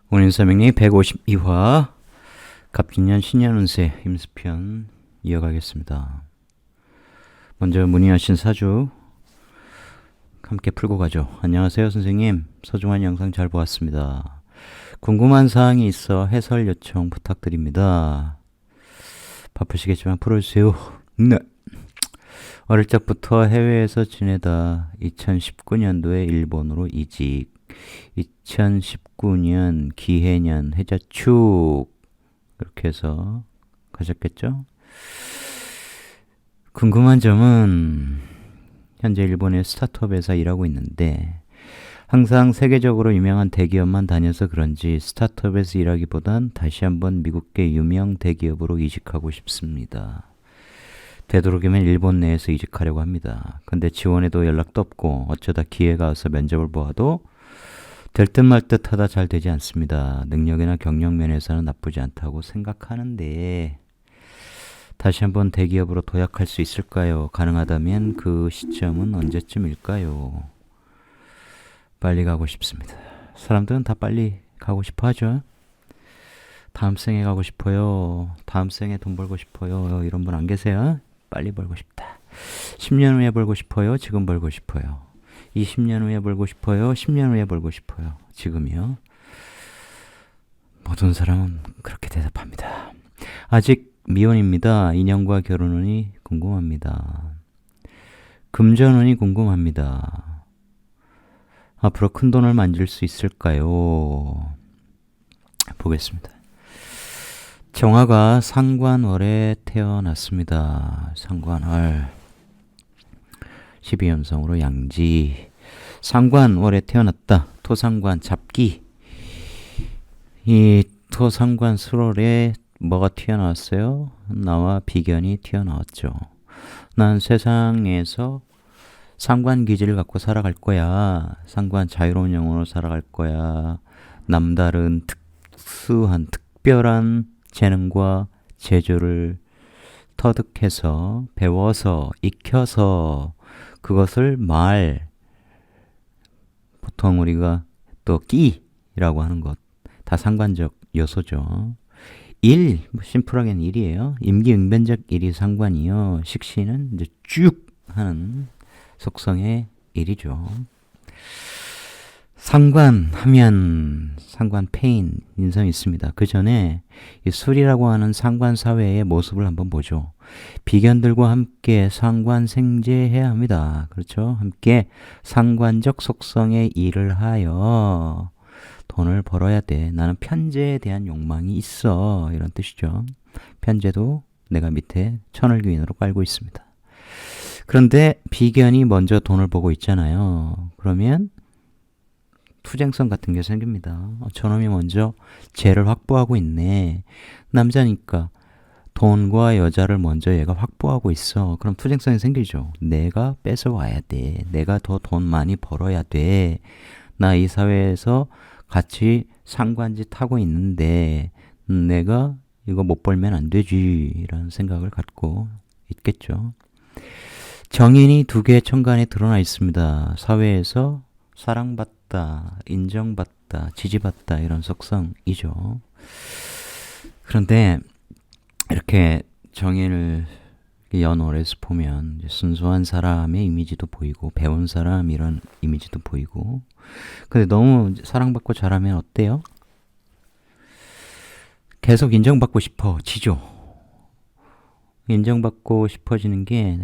운인서명리 152화 갑진년 신년운세 임수편 이어가겠습니다. 먼저 문의하신 사주 함께 풀고 가죠. 안녕하세요 선생님, 소중한 영상 잘 보았습니다. 궁금한 사항이 있어 해설 요청 부탁드립니다. 바쁘시겠지만 풀어주세요. 네. 어릴 적부터 해외에서 지내다 2019년도에 일본으로 이직, 2019년 기해년 해자축 이렇게 해서 가셨겠죠? 궁금한 점은 현재 일본의 스타트업 회사 일하고 있는데 항상 세계적으로 유명한 대기업만 다녀서 그런지 스타트업에서 일하기보단 다시 한번 미국계 유명 대기업으로 이직하고 싶습니다. 되도록이면 일본 내에서 이직하려고 합니다. 근데 지원에도 연락도 없고 어쩌다 기회가 와서 면접을 보아도 될 듯 말 듯 하다 잘 되지 않습니다. 능력이나 경력 면에서는 나쁘지 않다고 생각하는데 다시 한번 대기업으로 도약할 수 있을까요? 가능하다면 그 시점은 언제쯤일까요? 빨리 가고 싶습니다. 사람들은 다 빨리 가고 싶어 하죠. 다음 생에 가고 싶어요. 다음 생에 돈 벌고 싶어요. 이런 분 안 계세요? 빨리 벌고 싶다. 10년 후에 벌고 싶어요. 지금 벌고 싶어요. 20년 후에 벌고 싶어요. 10년 후에 벌고 싶어요. 지금이요. 모든 사람은 그렇게 대답합니다. 아직 미혼입니다. 인연과 결혼운이 궁금합니다. 금전운이 궁금합니다. 앞으로 큰 돈을 만질 수 있을까요? 보겠습니다. 정화가 상관월에 태어났습니다. 상관월 12연성으로 양지, 상관월에 태어났다. 토상관 잡기. 이 토상관 수월에 뭐가 튀어나왔어요? 나와 비견이 튀어나왔죠. 난 세상에서 상관기질을 갖고 살아갈 거야. 상관 자유로운 영혼으로 살아갈 거야. 남다른 특수한 특별한 재능과 재주를 터득해서 배워서 익혀서 그것을 보통 우리가 또 끼라고 하는 것 다 상관적 요소죠. 일, 심플하게는 일이에요. 임기응변적 일이 상관이요. 식신은 이제 쭉 하는 속성의 일이죠. 상관하면 상관 페인 인성이 있습니다. 그 전에 이 술이라고 하는 상관 사회의 모습을 한번 보죠. 비견들과 함께 상관 생제해야 합니다. 그렇죠? 함께 상관적 속성의 일을 하여 돈을 벌어야 돼. 나는 편제에 대한 욕망이 있어. 이런 뜻이죠. 편제도 내가 밑에 천을귀인으로 깔고 있습니다. 그런데 비견이 먼저 돈을 보고 있잖아요. 그러면 투쟁성 같은 게 생깁니다. 저놈이 먼저 재를 확보하고 있네. 남자니까 돈과 여자를 먼저 얘가 확보하고 있어. 그럼 투쟁성이 생기죠. 내가 뺏어와야 돼. 내가 더 돈 많이 벌어야 돼. 나 이 사회에서 같이 상관짓 하고 있는데 내가 이거 못 벌면 안 되지. 라는 생각을 갖고 있겠죠. 정인이 두 개의 천간에 드러나 있습니다. 사회에서 사랑받다, 인정받다, 지지받다 이런 속성이죠. 그런데 이렇게 정인을 연월에서 보면 이제 순수한 사람의 이미지도 보이고 배운 사람 이런 이미지도 보이고 근데 너무 사랑받고 잘하면 어때요? 계속 인정받고 싶어지죠. 인정받고 싶어지는 게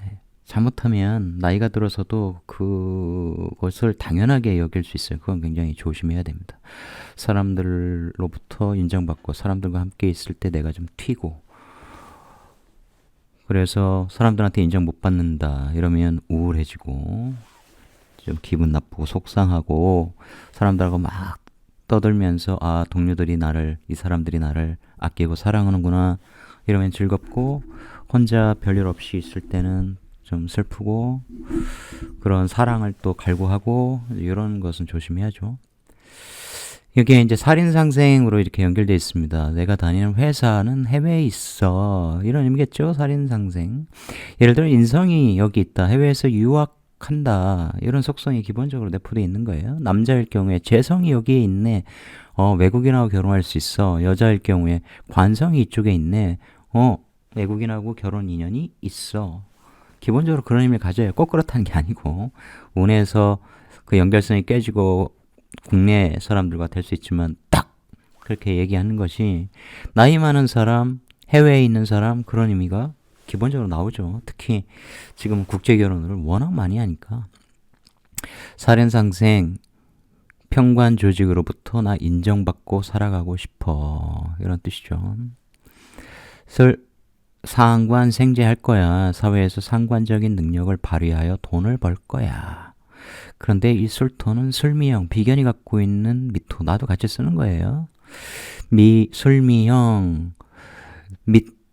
잘못하면 나이가 들어서도 그것을 당연하게 여길 수 있어요. 그건 굉장히 조심해야 됩니다. 사람들로부터 인정받고 사람들과 함께 있을 때 내가 좀 튀고 그래서 사람들한테 인정 못 받는다 이러면 우울해지고 좀 기분 나쁘고 속상하고 사람들하고 막 떠들면서 아 동료들이 나를 이 사람들이 나를 아끼고 사랑하는구나 이러면 즐겁고 혼자 별일 없이 있을 때는 좀 슬프고 그런 사랑을 또 갈구하고 이런 것은 조심해야죠. 이게 이제 살인상생으로 이렇게 연결되어 있습니다. 내가 다니는 회사는 해외에 있어. 이런 의미겠죠. 살인상생. 예를 들어 인성이 여기 있다. 해외에서 유학 한다. 이런 속성이 기본적으로 내포되어 있는 거예요. 남자일 경우에 재성이 여기에 있네. 외국인하고 결혼할 수 있어. 여자일 경우에 관성이 이쪽에 있네. 외국인하고 결혼 인연이 있어. 기본적으로 그런 의미를 가져요. 꼭 그렇다는 게 아니고 운에서 그 연결성이 깨지고 국내 사람들과 될 수 있지만 딱 그렇게 얘기하는 것이 나이 많은 사람, 해외에 있는 사람 그런 의미가 기본적으로 나오죠. 특히 지금 국제 결혼을 워낙 많이 하니까 사련상생 평관 조직으로부터 나 인정받고 살아가고 싶어 이런 뜻이죠. 상관 생재할 거야. 사회에서 상관적인 능력을 발휘하여 돈을 벌 거야. 그런데 이 술토는 술미형, 비견이 갖고 있는 미토, 나도 같이 쓰는 거예요. 술미형,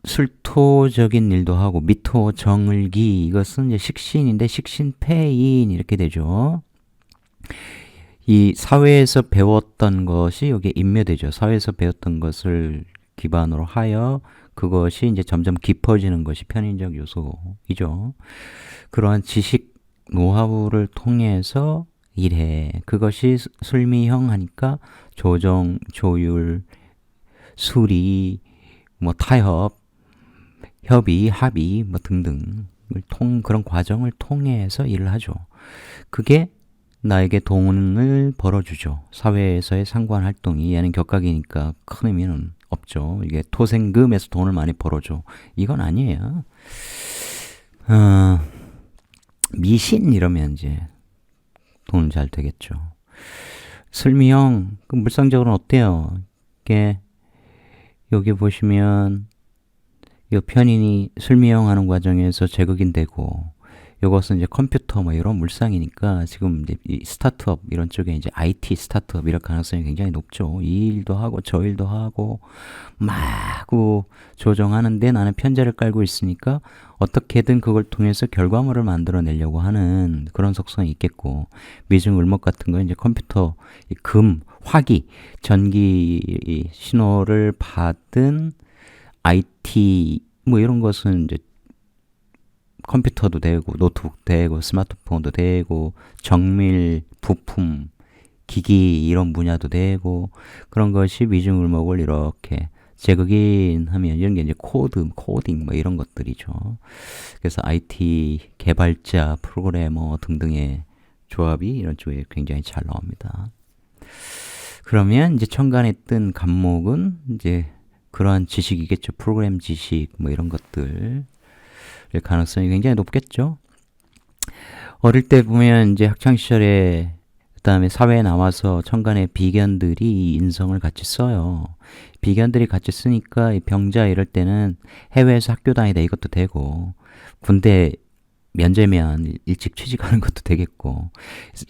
술토적인 일도 하고 미토 정을기 이것은 이제 식신인데 식신패인 이렇게 되죠. 이 사회에서 배웠던 것이 여기에 인묘되죠. 사회에서 배웠던 것을 기반으로 하여 그것이 이제 점점 깊어지는 것이 편인적 요소이죠. 그러한 지식 노하우를 통해서 일해. 그것이 술미형 하니까 조정, 조율, 수리, 뭐 타협, 협의, 합의 뭐 등등을 그런 과정을 통해서 일을 하죠. 그게 나에게 돈을 벌어주죠. 사회에서의 상관 활동이 얘는 격각이니까 큰 의미는 없죠. 이게 토생금에서 돈을 많이 벌어줘. 이건 아니에요. 미신 이러면 이제 돈 잘 되겠죠. 술미형, 그 물상적으로는 어때요? 이게 여기 보시면 이 편인이 술미형 하는 과정에서 제극인 되고 요것은 이제 컴퓨터 뭐 이런 물상이니까 지금 이제 이 스타트업 이런 쪽에 이제 IT 스타트업 이럴 가능성이 굉장히 높죠. 이 일도 하고 저 일도 하고 막 조정하는데 나는 편제를 깔고 있으니까 어떻게든 그걸 통해서 결과물을 만들어내려고 하는 그런 속성이 있겠고 미중 을목 같은 거 이제 컴퓨터 화기 전기 신호를 받은 IT 뭐 이런 것은 이제 컴퓨터도 되고 노트북 되고 스마트폰도 되고 정밀 부품 기기 이런 분야도 되고 그런 것이 미중을목을 이렇게 제극인 하면 이런 게 이제 코딩 뭐 이런 것들이죠. 그래서 IT 개발자, 프로그래머 등등의 조합이 이런 쪽에 굉장히 잘 나옵니다. 그러면 이제 천간에 뜬 간목은 이제 그러한 지식이겠죠. 프로그램 지식 뭐 이런 것들 가능성이 굉장히 높겠죠. 어릴 때 보면 이제 학창시절에 그다음에 사회에 나와서 천간의 비견들이 이 인성을 같이 써요. 비견들이 같이 쓰니까 이 병자 이럴 때는 해외에서 학교 다니다 이것도 되고 군대 면제면 일찍 취직하는 것도 되겠고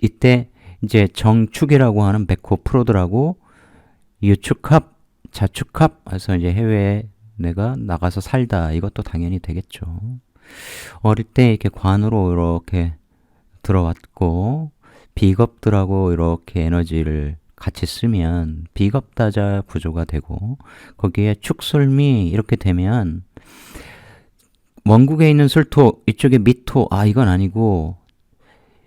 이때 이제 정축이라고 하는 백호 프로들하고 유축합, 자축합 해서 이제 해외에 내가 나가서 살다 이것도 당연히 되겠죠. 어릴 때 이렇게 관으로 이렇게 들어왔고 비겁들하고 이렇게 에너지를 같이 쓰면 비겁다자 구조가 되고 거기에 축술미 이렇게 되면 원국에 있는 술토 이쪽에 미토 이건 아니고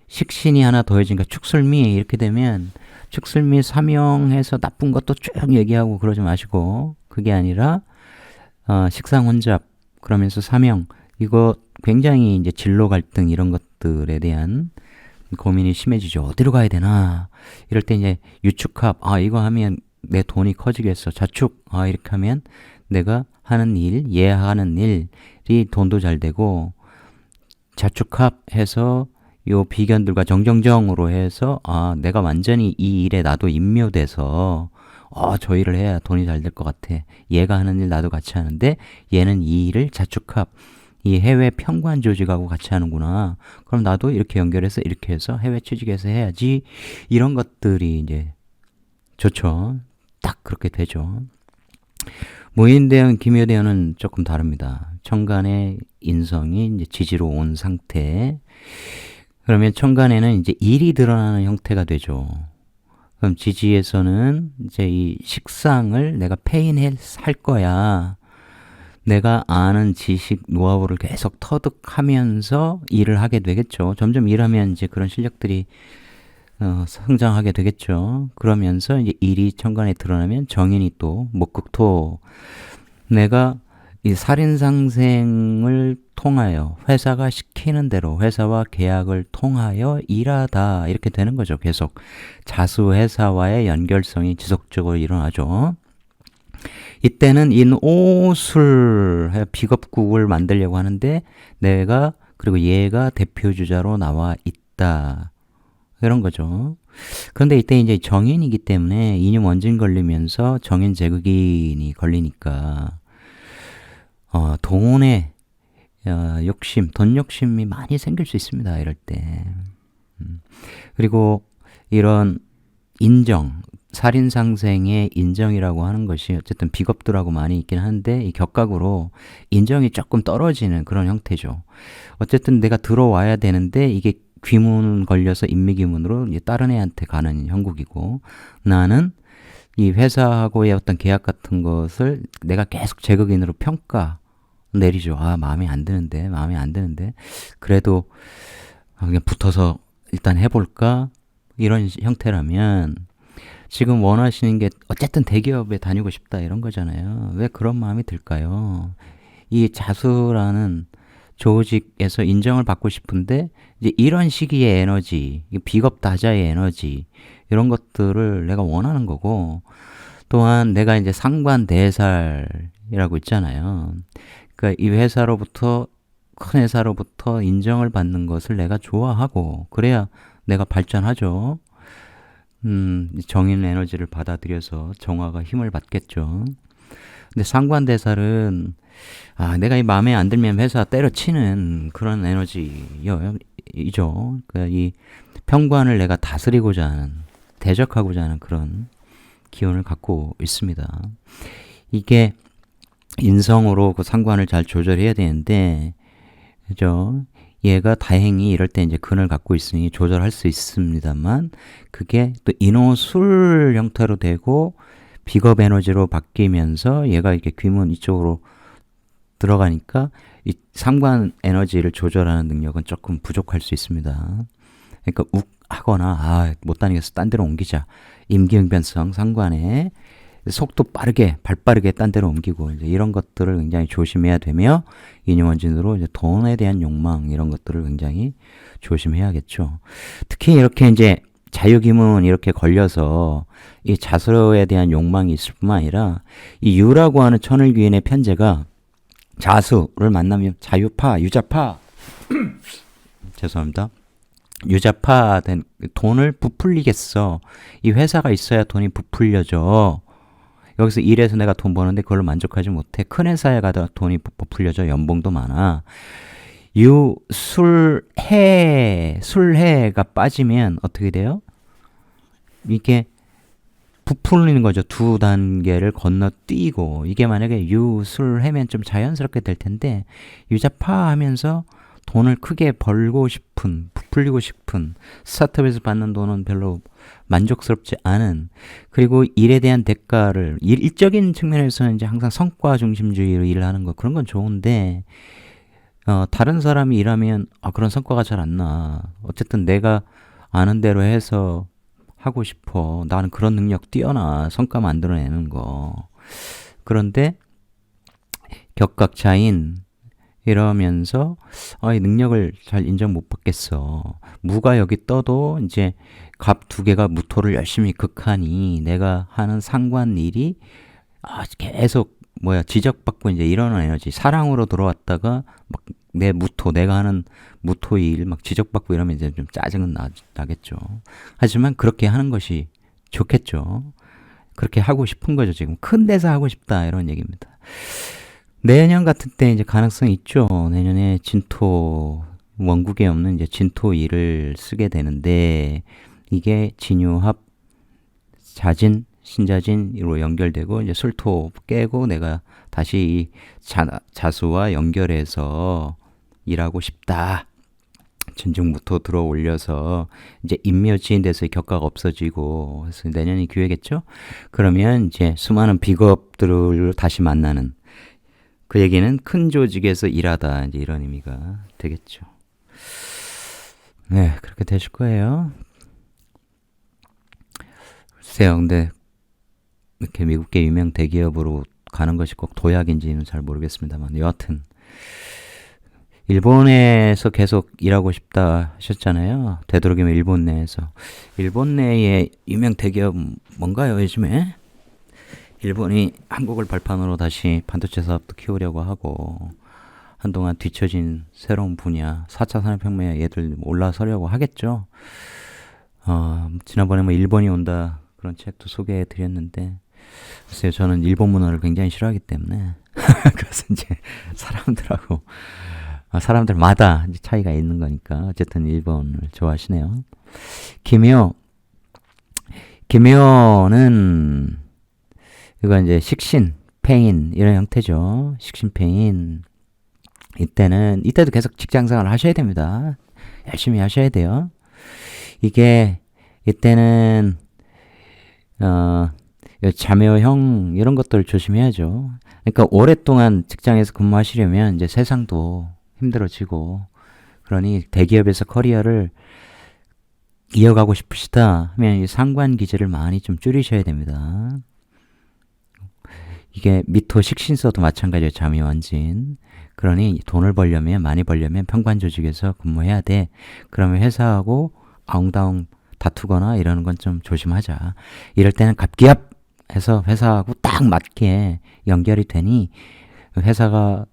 식신이 하나 더해지니까 축술미 이렇게 되면 축술미 삼형해서 나쁜 것도 쭉 얘기하고 그러지 마시고 그게 아니라 식상혼잡 그러면서 삼형 이거 굉장히 이제 진로 갈등 이런 것들에 대한 고민이 심해지죠. 어디로 가야 되나? 이럴 때 이제 유축합, 이거 하면 내 돈이 커지겠어. 자축, 이렇게 하면 내가 하는 일, 하는 일이 돈도 잘 되고, 자축합 해서 요 비견들과 정정정으로 해서, 내가 완전히 이 일에 나도 임묘돼서, 저 일을 해야 돈이 잘 될 것 같아. 얘가 하는 일 나도 같이 하는데, 얘는 이 일을 자축합, 이 해외 평관 조직하고 같이 하는구나. 그럼 나도 이렇게 연결해서 이렇게 해서 해외 취직해서 해야지. 이런 것들이 이제 좋죠. 딱 그렇게 되죠. 무인대원, 기묘대원은 조금 다릅니다. 천간의 인성이 이제 지지로 온 상태. 그러면 천간에는 이제 일이 드러나는 형태가 되죠. 그럼 지지에서는 이제 이 식상을 내가 할 거야. 내가 아는 지식, 노하우를 계속 터득하면서 일을 하게 되겠죠. 점점 일하면 이제 그런 실력들이 성장하게 되겠죠. 그러면서 이제 일이 천간에 드러나면 정인이 또 목극토. 내가 이 살인상생을 통하여 회사가 시키는 대로 회사와 계약을 통하여 일하다 이렇게 되는 거죠. 계속 자수회사와의 연결성이 지속적으로 일어나죠. 이때는 인오술 비겁국을 만들려고 하는데 내가 그리고 얘가 대표주자로 나와 있다. 이런 거죠. 그런데 이때 이제 정인이기 때문에 이념 원진 걸리면서 정인 제극인이 걸리니까 돈의 욕심, 돈 욕심이 많이 생길 수 있습니다. 이럴 때. 그리고 이런 인정, 살인상생의 인정이라고 하는 것이 어쨌든 비겁들하고 많이 있긴 한데 이 격각으로 인정이 조금 떨어지는 그런 형태죠. 어쨌든 내가 들어와야 되는데 이게 귀문 걸려서 인미귀문으로 다른 애한테 가는 형국이고 나는 이 회사하고의 어떤 계약 같은 것을 내가 계속 제극인으로 평가 내리죠. 아, 마음에 안 드는데. 그래도 그냥 붙어서 일단 해볼까? 이런 형태라면 지금 원하시는 게 어쨌든 대기업에 다니고 싶다 이런 거잖아요. 왜 그런 마음이 들까요? 이 자수라는 조직에서 인정을 받고 싶은데 이제 이런 시기의 에너지, 비겁 다자의 에너지 이런 것들을 내가 원하는 거고 또한 내가 이제 상관대살이라고 있잖아요. 그러니까 이 회사로부터 큰 회사로부터 인정을 받는 것을 내가 좋아하고 그래야 내가 발전하죠. 정인 에너지를 받아들여서 정화가 힘을 받겠죠. 근데 상관대살은 내가 이 마음에 안 들면 회사 때려치는 그런 에너지이죠. 그러니까 이 평관을 내가 다스리고자 하는, 대적하고자 하는 그런 기운을 갖고 있습니다. 이게 인성으로 그 상관을 잘 조절해야 되는데, 그죠? 얘가 다행히 이럴 때 이제 근을 갖고 있으니 조절할 수 있습니다만, 그게 또 인호술 형태로 되고, 비겁 에너지로 바뀌면서 얘가 이렇게 귀문 이쪽으로 들어가니까 이 상관 에너지를 조절하는 능력은 조금 부족할 수 있습니다. 그러니까 욱 하거나 못 다니겠어 딴 데로 옮기자. 임기응변성 상관에 속도 빠르게 발빠르게 딴 데로 옮기고 이제 이런 것들을 굉장히 조심해야 되며 인유원진으로 이제 돈에 대한 욕망 이런 것들을 굉장히 조심해야겠죠. 특히 이렇게 이제 자유기문 이렇게 걸려서 이 자수에 대한 욕망이 있을 뿐만 아니라 이 유라고 하는 천을귀인의 편제가 자수를 만나면 자유파, 유자파 죄송합니다. 유자파 된 돈을 부풀리겠어. 이 회사가 있어야 돈이 부풀려져. 여기서 일해서 내가 돈 버는데 그걸로 만족하지 못해. 큰 회사에 가다 돈이 부풀려져. 연봉도 많아. 술해가 빠지면 어떻게 돼요? 이게 부풀리는 거죠. 두 단계를 건너뛰고 이게 만약에 술해면 좀 자연스럽게 될 텐데 유자파 하면서 돈을 크게 벌고 싶은, 부풀리고 싶은, 스타트업에서 받는 돈은 별로 만족스럽지 않은, 그리고 일에 대한 대가를, 일적인 측면에서는 이제 항상 성과 중심주의로 일을 하는 거, 그런 건 좋은데, 다른 사람이 일하면, 그런 성과가 잘 안 나. 어쨌든 내가 아는 대로 해서 하고 싶어. 나는 그런 능력 뛰어나. 성과 만들어내는 거. 그런데, 격각차인, 이러면서 이 능력을 잘 인정 못 받겠어. 무가 여기 떠도 이제 갑 두 개가 무토를 열심히 극하니 내가 하는 상관 일이 계속 지적받고 이제 이러는 에너지. 사랑으로 들어왔다가 막 내 무토, 내가 하는 무토 일 막 지적받고 이러면 이제 좀 짜증은 나겠죠. 하지만 그렇게 하는 것이 좋겠죠. 그렇게 하고 싶은 거죠. 지금 큰 데서 하고 싶다 이런 얘기입니다. 내년 같은 때 이제 가능성이 있죠. 내년에 진토, 원국에 없는 이제 진토 일을 쓰게 되는데, 이게 진유합, 자진, 신자진으로 연결되고, 이제 술토 깨고 내가 다시 이 자수와 연결해서 일하고 싶다. 진중무토 들어 올려서 이제 인묘지인돼서 격가가 없어지고, 그래서 내년이 기회겠죠? 그러면 이제 수많은 비겁들을 다시 만나는 그 얘기는 큰 조직에서 일하다 이제 이런 의미가 되겠죠. 네, 그렇게 되실 거예요. 글쎄요, 근데 이렇게 미국계 유명 대기업으로 가는 것이 꼭 도약인지는 잘 모르겠습니다만 여하튼 일본에서 계속 일하고 싶다 하셨잖아요. 되도록이면 일본 내에서. 일본 내에 유명 대기업 뭔가요, 요즘에? 일본이 한국을 발판으로 다시 반도체 사업도 키우려고 하고 한동안 뒤처진 새로운 분야 4차 산업혁명에 얘들 올라서려고 하겠죠. 지난번에 뭐 일본이 온다 그런 책도 소개해 드렸는데 글쎄요, 저는 일본 문화를 굉장히 싫어하기 때문에 그래서 이제 사람들하고 사람들마다 이제 차이가 있는 거니까 어쨌든 일본을 좋아하시네요. 김효는 이거 이제 식신, 페인 이런 형태죠. 식신, 페인. 이때도 계속 직장생활을 하셔야 됩니다. 열심히 하셔야 돼요. 이때는 자묘형 이런 것들 조심해야죠. 그러니까 오랫동안 직장에서 근무하시려면 이제 세상도 힘들어지고 그러니 대기업에서 커리어를 이어가고 싶으시다 하면 이 상관 기제를 많이 좀 줄이셔야 됩니다. 이게 미토 식신서도 마찬가지예요. 자묘원진. 그러니 돈을 벌려면 많이 벌려면 평관 조직에서 근무해야 돼. 그러면 회사하고 아웅다웅 다투거나 이러는 건 좀 조심하자. 이럴 때는 갑기압 해서 회사하고 딱 맞게 연결이 되니 회사가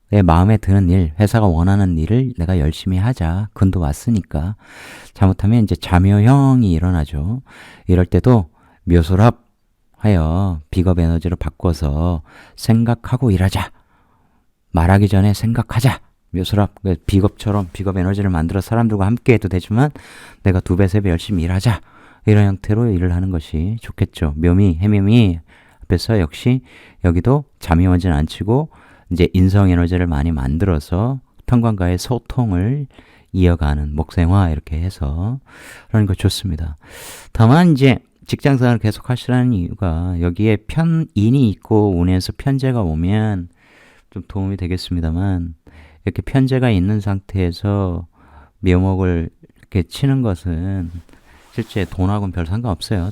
내 마음에 드는 일, 회사가 원하는 일을 내가 열심히 하자. 근도 왔으니까. 잘못하면 이제 자묘형이 일어나죠. 이럴 때도 묘소랍 하여 비겁 에너지로 바꿔서 생각하고 일하자. 말하기 전에 생각하자. 묘소랍 비겁처럼 비겁 에너지를 만들어 사람들과 함께 해도 되지만 내가 2배, 3배 열심히 일하자. 이런 형태로 일을 하는 것이 좋겠죠. 묘미, 해묘미 앞에서 역시 여기도 자묘원진 안 치고 이제 인성 에너지를 많이 만들어서 평관과의 소통을 이어가는 목생화 이렇게 해서 그런 거 좋습니다. 다만 이제 직장생활을 계속 하시라는 이유가 여기에 편인이 있고 운에서 편재가 오면 좀 도움이 되겠습니다만 이렇게 편재가 있는 상태에서 묘목을 이렇게 치는 것은 실제 돈하고는 별 상관없어요.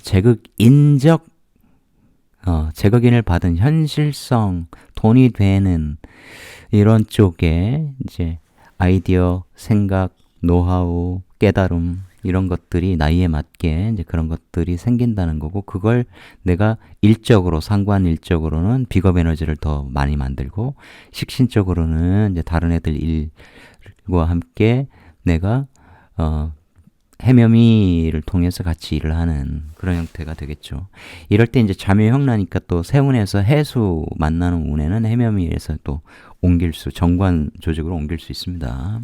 제극인을 받은 현실성, 돈이 되는 이런 쪽에 이제 아이디어, 생각, 노하우, 깨달음 이런 것들이 나이에 맞게 이제 그런 것들이 생긴다는 거고 그걸 내가 일적으로 상관 일적으로는 비겁 에너지를 더 많이 만들고 식신적으로는 이제 다른 애들 일과 함께 내가 해묘미를 통해서 같이 일을 하는 그런 형태가 되겠죠. 이럴 때 이제 자묘형 나니까 또 세운에서 해수 만나는 운에는 해묘미에서 또 정관 조직으로 옮길 수 있습니다.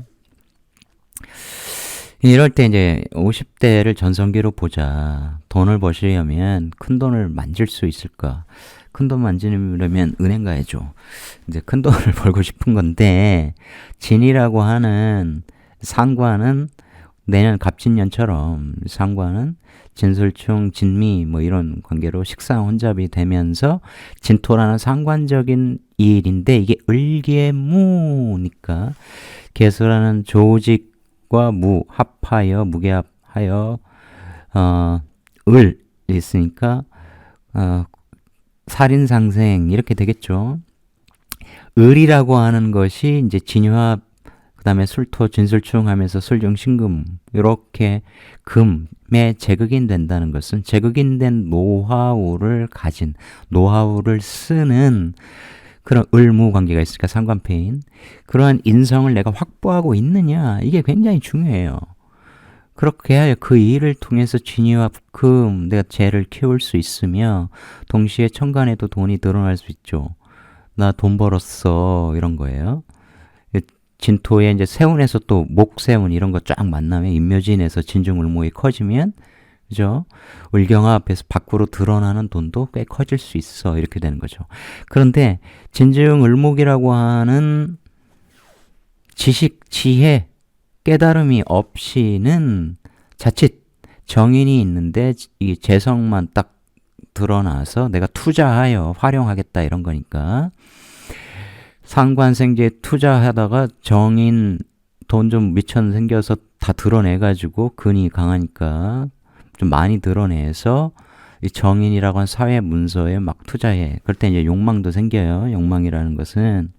이럴 때 이제 50대를 전성기로 보자. 돈을 버시려면 큰 돈을 만질 수 있을까? 큰 돈 만지려면 은행 가야죠. 이제 큰 돈을 벌고 싶은 건데 진이라고 하는 상관은 내년 갑진년처럼 상관은 진술충, 진미 뭐 이런 관계로 식상혼잡이 되면서 진토라는 상관적인 일인데 이게 을계무니까 개수라는 조직과 무 합하여 무게합하여 을 있으니까 살인상생 이렇게 되겠죠. 을이라고 하는 것이 이제 진유합 그 다음에 술토 진술충 하면서 술중신금 이렇게 금의 제극인 된다는 것은 제극인된 노하우를 가진 노하우를 쓰는 그런 을무 관계가 있으니까 상관패인 그러한 인성을 내가 확보하고 있느냐 이게 굉장히 중요해요. 그렇게 해야 그 일을 통해서 진유합 금 내가 재를 키울 수 있으며 동시에 천간에도 돈이 늘어날 수 있죠. 나 돈 벌었어 이런 거예요. 진토에 이제 세운에서 또 목세운 이런 거 쫙 만나면 인묘진에서 진중을목이 커지면 그죠? 을경화 앞에서 밖으로 드러나는 돈도 꽤 커질 수 있어 이렇게 되는 거죠. 그런데 진중을목이라고 하는 지식, 지혜, 깨달음이 없이는 자칫 정인이 있는데 이 재성만 딱 드러나서 내가 투자하여 활용하겠다 이런 거니까 상관생제에 투자하다가 정인 돈 좀 미천 생겨서 다 드러내가지고 근이 강하니까 좀 많이 드러내서 이 정인이라고 한 사회 문서에 막 투자해. 그럴 때 이제 욕망도 생겨요. 욕망이라는 것은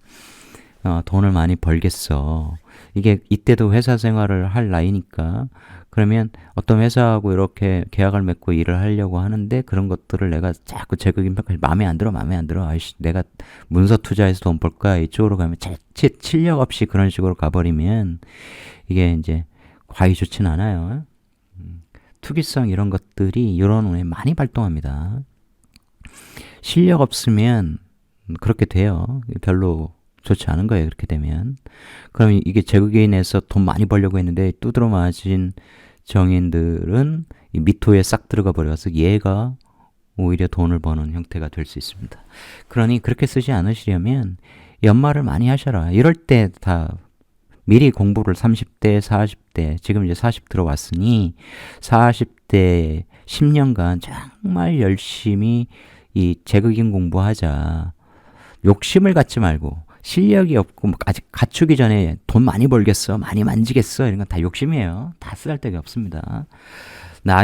돈을 많이 벌겠어. 이게 이때도 회사 생활을 할 나이니까 그러면 어떤 회사하고 이렇게 계약을 맺고 일을 하려고 하는데 그런 것들을 내가 자꾸 제극 임팩트 마음에 안 들어 마음에 안 들어 아이씨 내가 문서 투자해서 돈 벌 거야 이쪽으로 가면 자칫 실력 없이 그런 식으로 가버리면 이게 이제 과히 좋진 않아요. 투기성 이런 것들이 이런 운에 많이 발동합니다. 실력 없으면 그렇게 돼요. 별로 좋지 않은 거예요. 그렇게 되면. 그럼 이게 제국인에서 돈 많이 벌려고 했는데 두드러 맞은 정인들은 이 미토에 싹 들어가 버려서 얘가 오히려 돈을 버는 형태가 될 수 있습니다. 그러니 그렇게 쓰지 않으시려면 연말을 많이 하셔라. 이럴 때 다 미리 공부를 30대, 40대, 지금 이제 40 들어왔으니 40대 10년간 정말 열심히 이 제극인 공부하자. 욕심을 갖지 말고 실력이 없고 아직 갖추기 전에 돈 많이 벌겠어, 많이 만지겠어 이런 건 다 욕심이에요. 다 쓰잘데기 없습니다.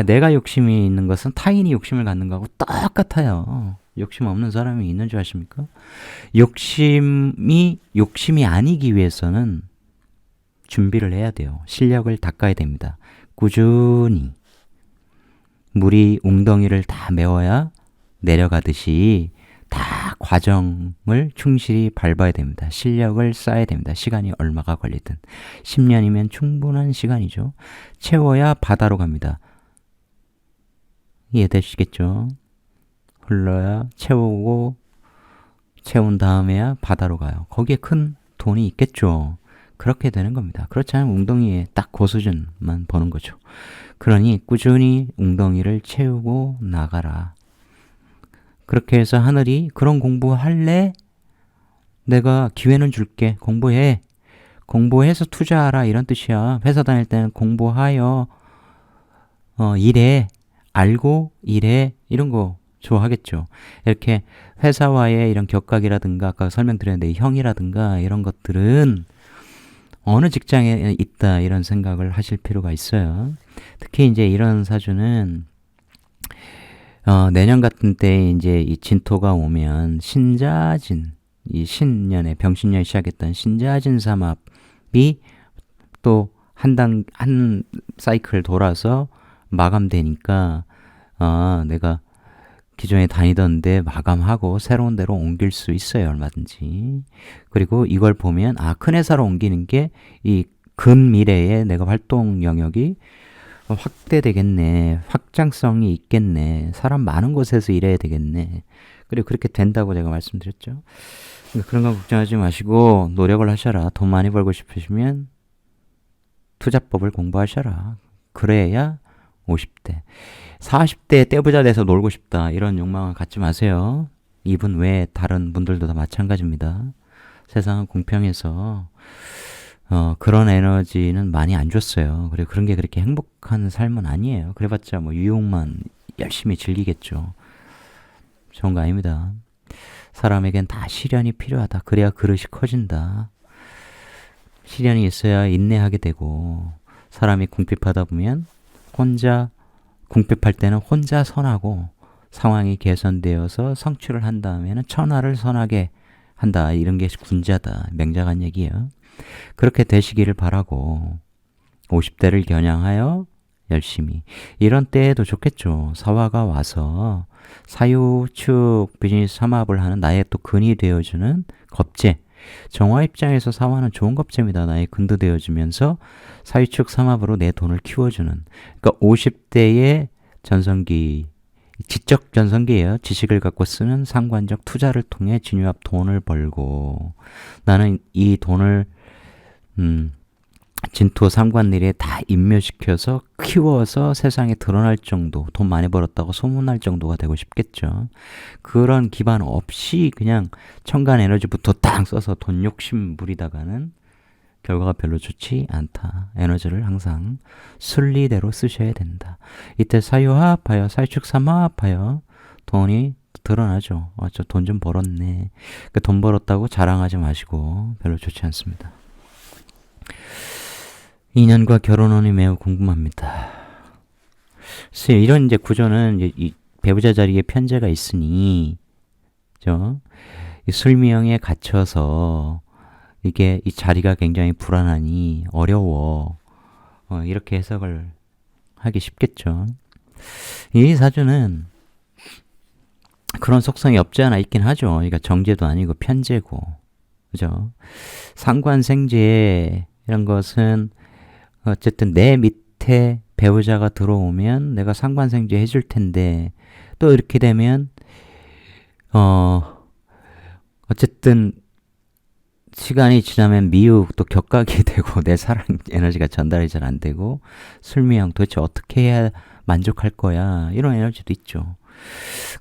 내가 욕심이 있는 것은 타인이 욕심을 갖는 거하고 똑같아요. 욕심 없는 사람이 있는 줄 아십니까? 욕심이 아니기 위해서는 준비를 해야 돼요. 실력을 닦아야 됩니다. 꾸준히 물이 웅덩이를 다 메워야 내려가듯이 다 과정을 충실히 밟아야 됩니다. 실력을 쌓아야 됩니다. 시간이 얼마가 걸리든 10년이면 충분한 시간이죠. 채워야 바다로 갑니다. 이해되시겠죠? 흘러야 채우고 채운 다음에야 바다로 가요. 거기에 큰 돈이 있겠죠. 그렇게 되는 겁니다. 그렇지 않으면 웅덩이에 딱 그 수준만 버는 거죠. 그러니 꾸준히 웅덩이를 채우고 나가라. 그렇게 해서 하늘이 그런 공부할래? 내가 기회는 줄게. 공부해. 공부해서 투자하라 이런 뜻이야. 회사 다닐 때는 공부하여 일해. 알고 일해. 이런 거 좋아하겠죠. 이렇게 회사와의 이런 격각이라든가 아까 설명드렸는데 형이라든가 이런 것들은 어느 직장에 있다 이런 생각을 하실 필요가 있어요. 특히 이제 이런 사주는 내년 같은 때 이제 이 진토가 오면 신자진 이 신년에 병신년에 시작했던 신자진 삼합이 또 한 사이클 돌아서 마감되니까 내가 기존에 다니던 데 마감하고 새로운 데로 옮길 수 있어요. 얼마든지. 그리고 이걸 보면 큰 회사로 옮기는 게 이 근미래에 내가 활동 영역이 확대되겠네. 확장성이 있겠네. 사람 많은 곳에서 일해야 되겠네. 그리고 그렇게 된다고 제가 말씀드렸죠. 그러니까 그런 거 걱정하지 마시고 노력을 하셔라. 돈 많이 벌고 싶으시면 투자법을 공부하셔라. 그래야 50대. 40대에 떼부자 돼서 놀고 싶다. 이런 욕망을 갖지 마세요. 이분 외에 다른 분들도 다 마찬가지입니다. 세상은 공평해서 그런 에너지는 많이 안 줬어요. 그리고 그런 게 그렇게 행복한 삶은 아니에요. 그래봤자 뭐 유혹만 열심히 즐기겠죠. 좋은 거 아닙니다. 사람에겐 다 시련이 필요하다. 그래야 그릇이 커진다. 시련이 있어야 인내하게 되고 사람이 궁핍하다 보면 혼자 궁핍할 때는 혼자 선하고 상황이 개선되어서 성취를 한 다음에는 천하를 선하게 한다. 이런 게 군자다. 맹자간 얘기예요. 그렇게 되시기를 바라고 50대를 겨냥하여 열심히 이런 때에도 좋겠죠. 사화가 와서 사유축 비즈니스 삼합을 하는 나의 또 근이 되어주는 겁재 정화 입장에서 사화는 좋은 겁재입니다. 나의 근도 되어주면서 사유축 삼합으로 내 돈을 키워주는 그러니까 50대의 전성기 지적 전성기예요. 지식을 갖고 쓰는 상관적 투자를 통해 진유합 돈을 벌고 나는 이 돈을 진토 상관일에 다 인묘시켜서 키워서 세상에 드러날 정도 돈 많이 벌었다고 소문날 정도가 되고 싶겠죠. 그런 기반 없이 그냥 천간 에너지부터 딱 써서 돈 욕심 부리다가는 결과가 별로 좋지 않다. 에너지를 항상 순리대로 쓰셔야 된다. 이때 사유화합하여 사유축 삼화합하여 돈이 드러나죠. 저 돈 좀 벌었네. 그 돈 벌었다고 자랑하지 마시고 별로 좋지 않습니다. 인연과 결혼운이 매우 궁금합니다. 글쎄요, 이런 이제 구조는 이제 이 배우자 자리에 편제가 있으니, 이 술미형에 갇혀서 이게 이 자리가 굉장히 불안하니 어려워. 이렇게 해석을 하기 쉽겠죠. 이 사주는 그런 속성이 없지 않아 있긴 하죠. 그러니까 정제도 아니고 편제고, 그죠? 상관생제 이런 것은 어쨌든 내 밑에 배우자가 들어오면 내가 상관생제 해줄 텐데, 또 이렇게 되면 어쨌든 시간이 지나면 미욱 또 격각이 되고 내 사랑 에너지가 전달이 잘 안 되고, 술미형 도대체 어떻게 해야 만족할 거야, 이런 에너지도 있죠.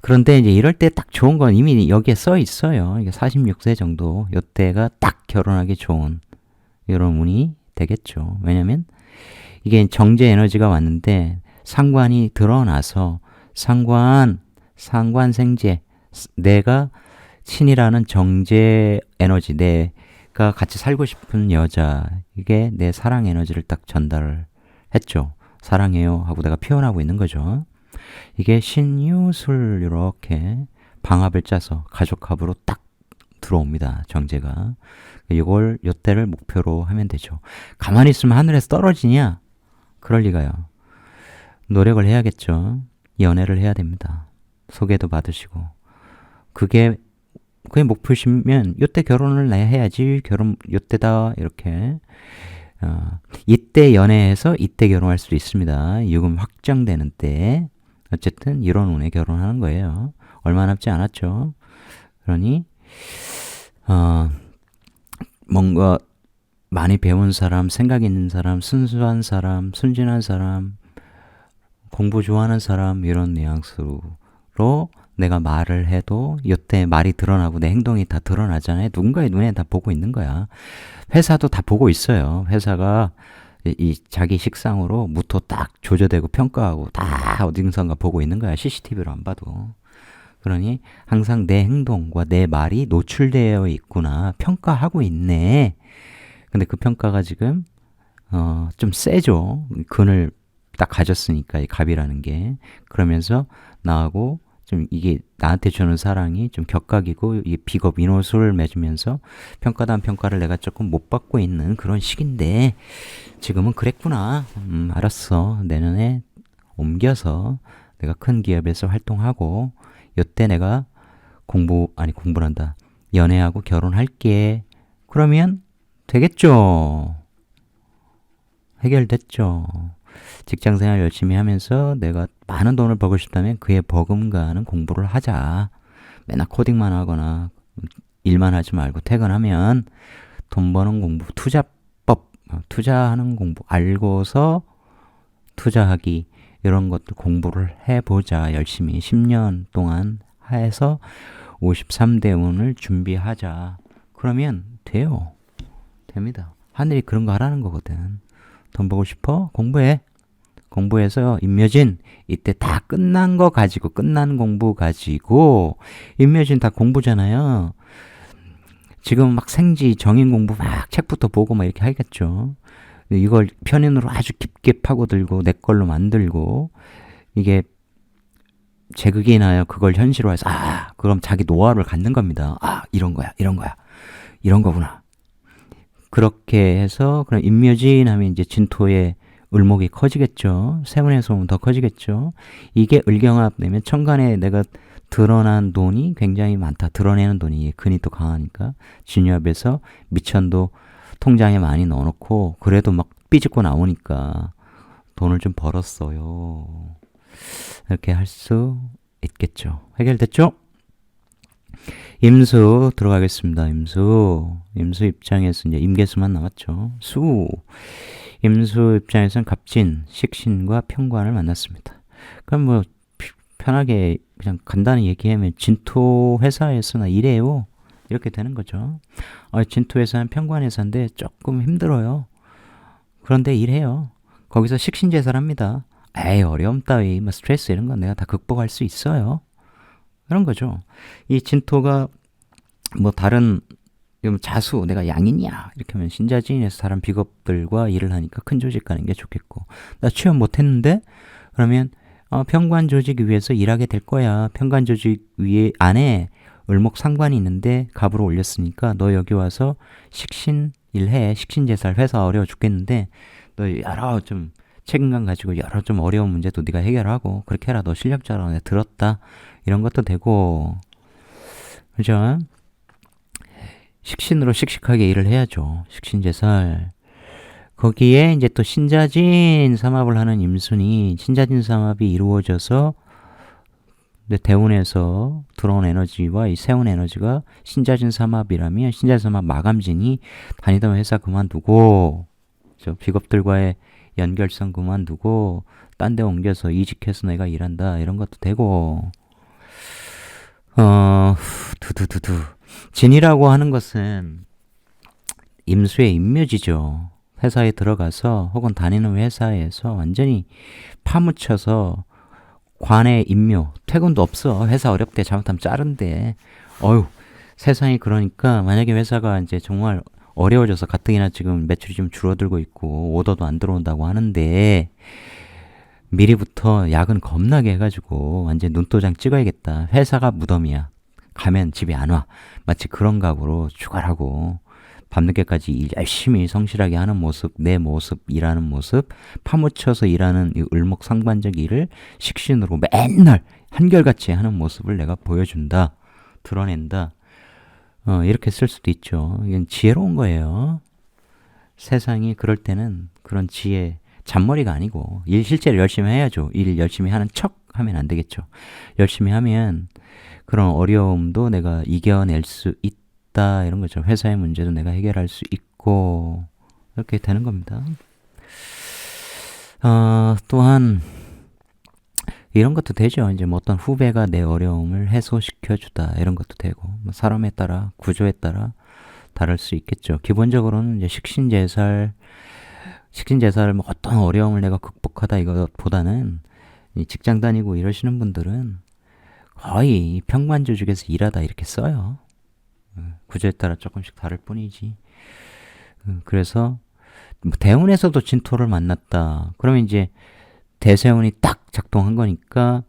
그런데 이제 이럴 때 딱 좋은 건 이미 여기에 써 있어요. 이게 46세 정도, 요때가 딱 결혼하기 좋은 이런 운이 되겠죠. 왜냐면 이게 정제 에너지가 왔는데 상관이 드러나서 상관생제, 내가 친이라는 정제 에너지, 내가 같이 살고 싶은 여자, 이게 내 사랑 에너지를 딱 전달을 했죠. 사랑해요 하고 내가 표현하고 있는 거죠. 이게 신유술 이렇게 방합을 짜서 가족합으로 딱 들어옵니다. 정제가. 이걸 요때를 목표로 하면 되죠. 가만히 있으면 하늘에서 떨어지냐? 그럴 리가요. 노력을 해야겠죠. 연애를 해야 됩니다. 소개도 받으시고. 그게 목표시면 요때 결혼을 해야지, 결혼 요때다, 이렇게. 이때 연애해서 이때 결혼할 수도 있습니다. 유금 확정되는 때. 어쨌든 이런 운에 결혼하는 거예요. 얼마 남지 않았죠. 그러니 뭔가 많이 배운 사람, 생각 있는 사람, 순수한 사람, 순진한 사람, 공부 좋아하는 사람, 이런 뉘앙스로 내가 말을 해도 이때 말이 드러나고 내 행동이 다 드러나잖아요. 누군가의 눈에 다 보고 있는 거야. 회사도 다 보고 있어요. 회사가 이 자기 식상으로 무토 딱 조져대고 평가하고 다 어딘선가 보고 있는 거야. CCTV로 안 봐도. 그러니 항상 내 행동과 내 말이 노출되어 있구나, 평가하고 있네. 근데 그 평가가 지금 좀 세죠. 근을 딱 가졌으니까, 이 갑이라는 게. 그러면서 나하고 좀 이게 나한테 주는 사랑이 좀 격각이고, 이게 비겁 인호술 맺으면서 평가단 평가를 내가 조금 못 받고 있는 그런 시기인데, 지금은 그랬구나. 알았어. 내년에 옮겨서 내가 큰 기업에서 활동하고, 요때 내가 공부란다. 연애하고 결혼할게. 그러면 되겠죠. 해결됐죠. 직장생활 열심히 하면서 내가 많은 돈을 벌고 싶다면 그에 버금가는 공부를 하자. 맨날 코딩만 하거나 일만 하지 말고 퇴근하면 돈 버는 공부, 투자법, 투자하는 공부 알고서 투자하기, 이런 것들 공부를 해보자. 열심히 10년 동안 해서 53대 운을 준비하자. 그러면 돼요. 됩니다. 하늘이 그런 거 하라는 거거든. 돈 벌고 싶어? 공부해. 공부해서 임묘진 이때 다 끝난 거 가지고, 끝난 공부 가지고, 임묘진 다 공부잖아요. 지금 막 생지 정인 공부 막 책부터 보고 막 이렇게 하겠죠. 이걸 편인으로 아주 깊게 파고들고 내 걸로 만들고, 이게 제극이 나요. 그걸 현실화해서 그럼 자기 노하우를 갖는 겁니다. 이런 거야, 이런 거야, 이런 거구나. 그렇게 해서 그럼 임묘진 하면 이제 진토의 을목이 커지겠죠. 세운에서 오면 더 커지겠죠. 이게 을경합되면 천간에 내가 드러난 돈이 굉장히 많다. 드러내는 돈이 근이 또 강하니까 진유합에서 미천도 통장에 많이 넣어놓고, 그래도 막 삐집고 나오니까 돈을 좀 벌었어요. 이렇게 할 수 있겠죠. 해결됐죠? 임수 들어가겠습니다. 임수 입장에서 이제 임계수만 남았죠. 임수 입장에서는 갑진, 식신과 편관을 만났습니다. 그럼 뭐 편하게 그냥 간단히 얘기하면 진토 회사에서나 일해요. 이렇게 되는 거죠. 진토 회사는 편관 회사인데 조금 힘들어요. 그런데 일해요. 거기서 식신제사를 합니다. 어려움 따위, 뭐 스트레스 이런 건 내가 다 극복할 수 있어요. 그런 거죠. 이 진토가 뭐 다른 자수, 내가 양이냐 이렇게 하면 신자진에서 다른 비겁들과 일을 하니까 큰 조직 가는 게 좋겠고, 나 취업 못했는데 그러면 평관 조직 위에서 일하게 될 거야. 평관 조직 위에 안에 을목 상관이 있는데 갑으로 올렸으니까 너 여기 와서 식신 일해. 식신제살 회사 어려워 죽겠는데 너 여러 좀 책임감 가지고 여러 좀 어려운 문제도 네가 해결하고 그렇게 해라. 너 실력자라고 내가 들었다. 이런 것도 되고, 그죠? 식신으로 씩씩하게 일을 해야죠. 식신제살. 거기에 이제 또 신자진 삼합을 하는 임순이, 신자진 삼합이 이루어져서 대운에서 들어온 에너지와 이 세운 에너지가 신자진 삼합이라면 신자진 삼합 마감진이 다니던 회사 그만두고 저 비겁들과의 연결성 그만두고 딴 데 옮겨서 이직해서 내가 일한다 이런 것도 되고, 두두두두. 진이라고 하는 것은 임수의 임묘지죠. 회사에 들어가서 혹은 다니는 회사에서 완전히 파묻혀서 관의 임묘, 퇴근도 없어. 회사 어렵대. 잘못하면 자른대. 어휴, 세상이 그러니까 만약에 회사가 이제 정말 어려워져서 가뜩이나 지금 매출이 좀 줄어들고 있고 오더도 안 들어온다고 하는데 미리부터 야근 겁나게 해가지고 완전 눈도장 찍어야겠다. 회사가 무덤이야. 가면 집에 안 와. 마치 그런 각오로 출발하고 밤늦게까지 일 열심히 성실하게 하는 모습, 내 모습, 일하는 모습, 파묻혀서 일하는 이 을목상관적 일을 식신으로 맨날 한결같이 하는 모습을 내가 보여준다. 드러낸다. 이렇게 쓸 수도 있죠. 이건 지혜로운 거예요. 세상이 그럴 때는 그런 지혜, 잔머리가 아니고 일 실제로 열심히 해야죠. 일 열심히 하는 척 하면 안 되겠죠. 열심히 하면 그런 어려움도 내가 이겨낼 수 있다. 이런 거죠. 회사의 문제도 내가 해결할 수 있고 이렇게 되는 겁니다. 또한 이런 것도 되죠. 이제 뭐 어떤 후배가 내 어려움을 해소시켜주다 이런 것도 되고, 뭐 사람에 따라 구조에 따라 다를 수 있겠죠. 기본적으로는 이제 식신제살 뭐 어떤 어려움을 내가 극복하다 이것보다는 직장 다니고 이러시는 분들은 거의 평관조직에서 일하다 이렇게 써요. 구조에 따라 조금씩 다를 뿐이지. 그래서 뭐 대운에서도 진토를 만났다. 그러면 이제 대세운이 딱 작동한 거니까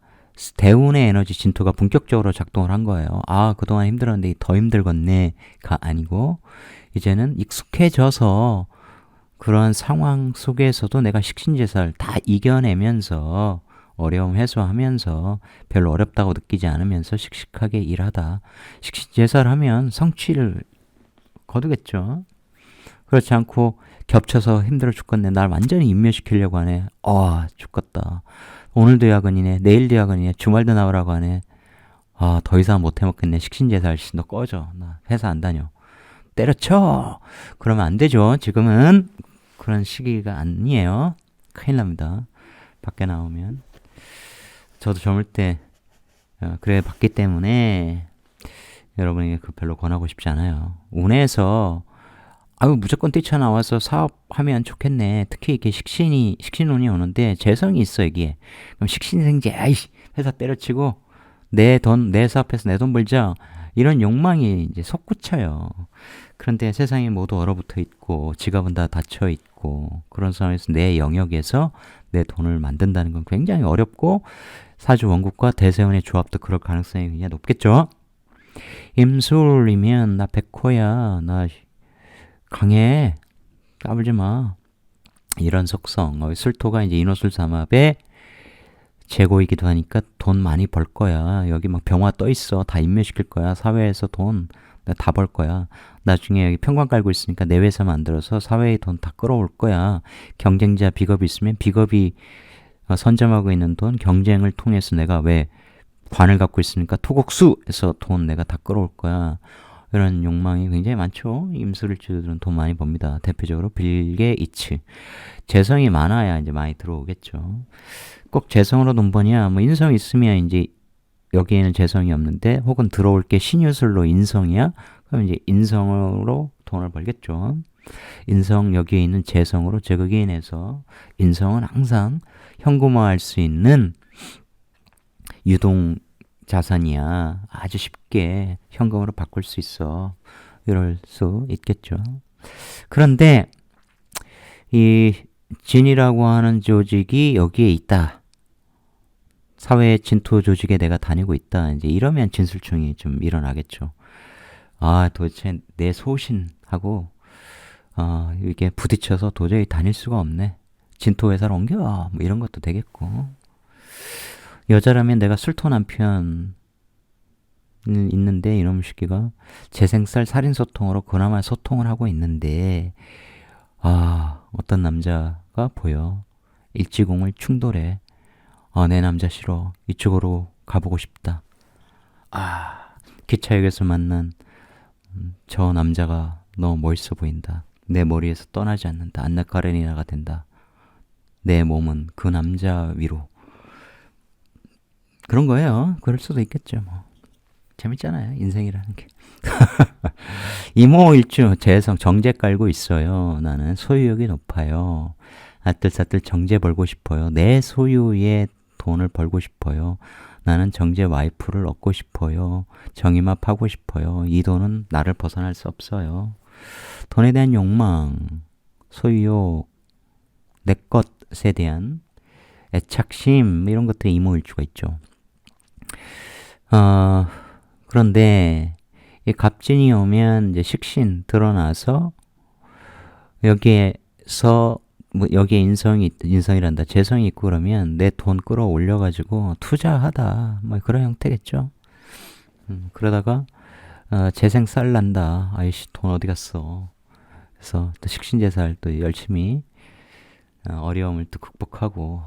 대운의 에너지 진토가 본격적으로 작동을 한 거예요. 아, 그동안 힘들었는데 더 힘들겠네가 아니고 이제는 익숙해져서 그런 상황 속에서도 내가 식신제살 다 이겨내면서 어려움 해소하면서 별로 어렵다고 느끼지 않으면서 씩씩하게 일하다. 식신제살하면 성취를 거두겠죠. 그렇지 않고 겹쳐서 힘들어 죽겠네. 날 완전히 인멸시키려고 하네. 죽겠다. 오늘도 야근이네. 내일도 야근이네. 주말도 나오라고 하네. 더 이상 못 해먹겠네. 식신제살 씨, 너 꺼져. 나 회사 안 다녀. 때려쳐. 그러면 안 되죠. 지금은 그런 시기가 아니에요. 큰일 납니다. 밖에 나오면. 저도 젊을 때 그래 봤기 때문에 여러분에게 별로 권하고 싶지 않아요. 운에서 무조건 뛰쳐나와서 사업하면 좋겠네. 특히 이렇게 식신운이 오는데 재성이 있어, 여기에. 그럼 식신생재, 회사 때려치고 내 사업해서 내 돈 벌자. 이런 욕망이 이제 솟구쳐요. 그런데 세상이 모두 얼어붙어 있고 지갑은 다 닫혀 있고 그런 상황에서 내 영역에서 내 돈을 만든다는 건 굉장히 어렵고 사주 원국과 대세운의 조합도 그럴 가능성이 굉장히 높겠죠. 임술이면 나 백호야. 나 강해. 까불지 마. 이런 속성. 술토가 이제 인호술 삼합의 재고이기도 하니까 돈 많이 벌 거야. 여기 막 병화 떠 있어. 다 인멸시킬 거야. 사회에서 돈 다 벌 거야. 나중에 여기 평관 깔고 있으니까 내 회사 만들어서 사회의 돈 다 끌어올 거야. 경쟁자 비겁이 있으면 비겁이 선점하고 있는 돈 경쟁을 통해서 내가 왜 관을 갖고 있으니까 토곡수에서 돈 내가 다 끌어올 거야. 이런 욕망이 굉장히 많죠. 임술일주들은 돈 많이 법니다. 대표적으로 빌 게이츠. 재성이 많아야 이제 많이 들어오겠죠. 꼭 재성으로 돈 버냐? 뭐 인성 있으면 이제 여기에는 재성이 없는데 혹은 들어올 게 신유술로 인성이야? 그럼 이제 인성으로 돈을 벌겠죠. 인성 여기에 있는 재성으로 제극인해서 인성은 항상 현금화할 수 있는 유동 자산이야. 아주 쉽게 현금으로 바꿀 수 있어. 이럴 수 있겠죠. 그런데 이 진이라고 하는 조직이 여기에 있다. 사회 진토 조직에 내가 다니고 있다. 이제 이러면 진술충이 좀 일어나겠죠. 아, 도대체 내 소신하고 이게 부딪혀서 도저히 다닐 수가 없네. 진토 회사로 옮겨. 뭐 이런 것도 되겠고. 여자라면 내가 술토 남편 있는데 이놈 새끼가 재생살 살인 소통으로 그나마 소통을 하고 있는데 어떤 남자가 보여. 일지공을 충돌해. 내 남자 싫어. 이쪽으로 가보고 싶다. 기차역에서 만난 저 남자가 너무 멋있어 보인다. 내 머리에서 떠나지 않는다. 안나 카레니나가 된다. 내 몸은 그 남자 위로. 그런 거예요. 그럴 수도 있겠죠. 뭐. 재밌잖아요. 인생이라는 게. 이모일주 재성 정제 깔고 있어요. 나는 소유욕이 높아요. 아뜰사뜰 정제 벌고 싶어요. 내 소유의 돈을 벌고 싶어요. 나는 정제 와이프를 얻고 싶어요. 정임합 하고 싶어요. 이 돈은 나를 벗어날 수 없어요. 돈에 대한 욕망, 소유욕, 내 것에 대한 애착심 이런 것들이 이모일주가 있죠. 그런데 이 갑진이 오면 이제 식신 드러나서 여기에서 여기에 인성이란다. 재성이 있고 그러면 내 돈 끌어올려가지고 투자하다. 뭐 그런 형태겠죠. 그러다가 재생 쌀 난다. 아이씨 돈 어디 갔어. 그래서 또 식신제살 또 열심히 어려움을 또 극복하고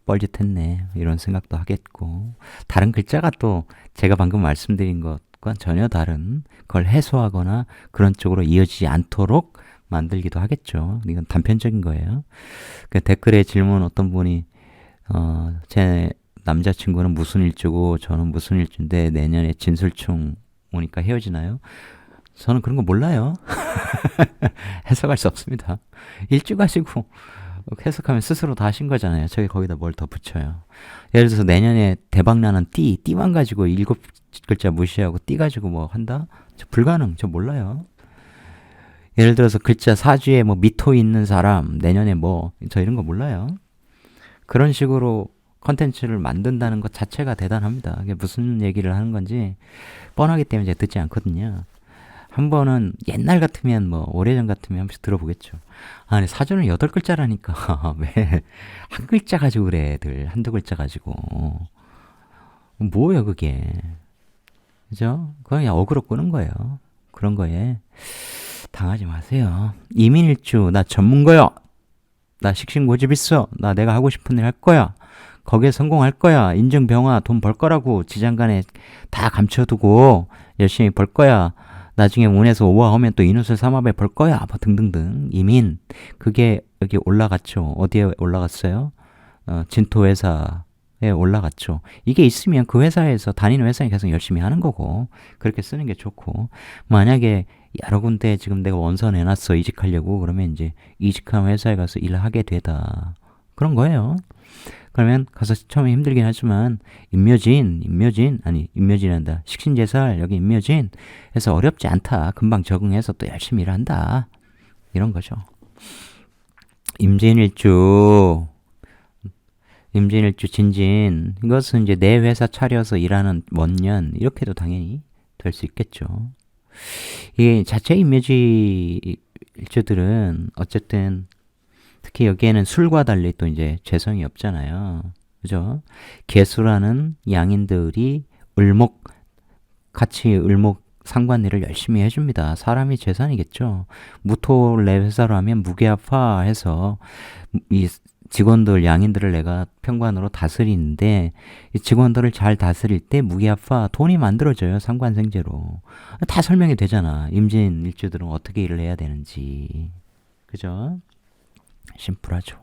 뻘짓했네 이런 생각도 하겠고 다른 글자가 또 제가 방금 말씀드린 것과 전혀 다른 걸 해소하거나 그런 쪽으로 이어지지 않도록 만들기도 하겠죠. 이건 단편적인 거예요. 그 댓글에 질문 어떤 분이 제 남자친구는 무슨 일주고 저는 무슨 일주인데 내년에 진술충 오니까 헤어지나요? 저는 그런 거 몰라요. 해석할 수 없습니다. 일주 가지고 해석하면 스스로 다 하신 거잖아요. 저기 거기다 뭘 더 붙여요. 예를 들어서 내년에 대박나는 띠만 가지고 7글자 무시하고 띠 가지고 뭐 한다? 저 불가능. 저 몰라요. 예를 들어서 글자 사주에 뭐 미토 있는 사람 내년에 저 이런 거 몰라요. 그런 식으로 컨텐츠를 만든다는 것 자체가 대단합니다. 이게 무슨 얘기를 하는 건지 뻔하기 때문에 제가 듣지 않거든요. 한 번은 옛날 같으면 오래전 같으면 한 번씩 들어보겠죠. 아니 사주는 8글자라니까 왜 한 글자 가지고 그래 애들 한두 글자 가지고 뭐야 그게 그죠? 그냥 어그로 끄는 거예요. 그런 거에 당하지 마세요. 이민일주 나 전문가야. 나 식신고집 있어. 나 내가 하고 싶은 일 할 거야. 거기에 성공할 거야. 인증병화 돈 벌 거라고 지장간에 다 감춰두고 열심히 벌 거야. 나중에 운에서 오화하면 또 인후술 삼합에 벌 거야. 뭐 등등등. 이민 그게 여기 올라갔죠. 어디에 올라갔어요? 진토회사에 올라갔죠. 이게 있으면 그 회사에서 다니는 회사에 계속 열심히 하는 거고 그렇게 쓰는 게 좋고 만약에 여러 군데 지금 내가 원서 내놨어 이직하려고 그러면 이제 이직한 회사에 가서 일을 하게 되다 그런 거예요. 그러면 가서 처음에 힘들긴 하지만 임묘진한다. 식신제살 여기 임묘진 해서 어렵지 않다. 금방 적응해서 또 열심히 일한다. 이런 거죠. 임진일주 진진 이것은 이제 내 회사 차려서 일하는 원년 이렇게도 당연히 될 수 있겠죠. 이게 자체 임묘지 일주들은 어쨌든 특히 여기에는 술과 달리 또 이제 재성이 없잖아요. 그죠? 개수라는 양인들이 같이 상관일을 열심히 해줍니다. 사람이 재산이겠죠. 무토 내 회사로 하면 무게합화 해서 이 직원들, 양인들을 내가 평관으로 다스리는데 이 직원들을 잘 다스릴 때 무게합화 돈이 만들어져요. 상관생제로. 다 설명이 되잖아. 임진 일주들은 어떻게 일을 해야 되는지. 그죠? 심플하죠.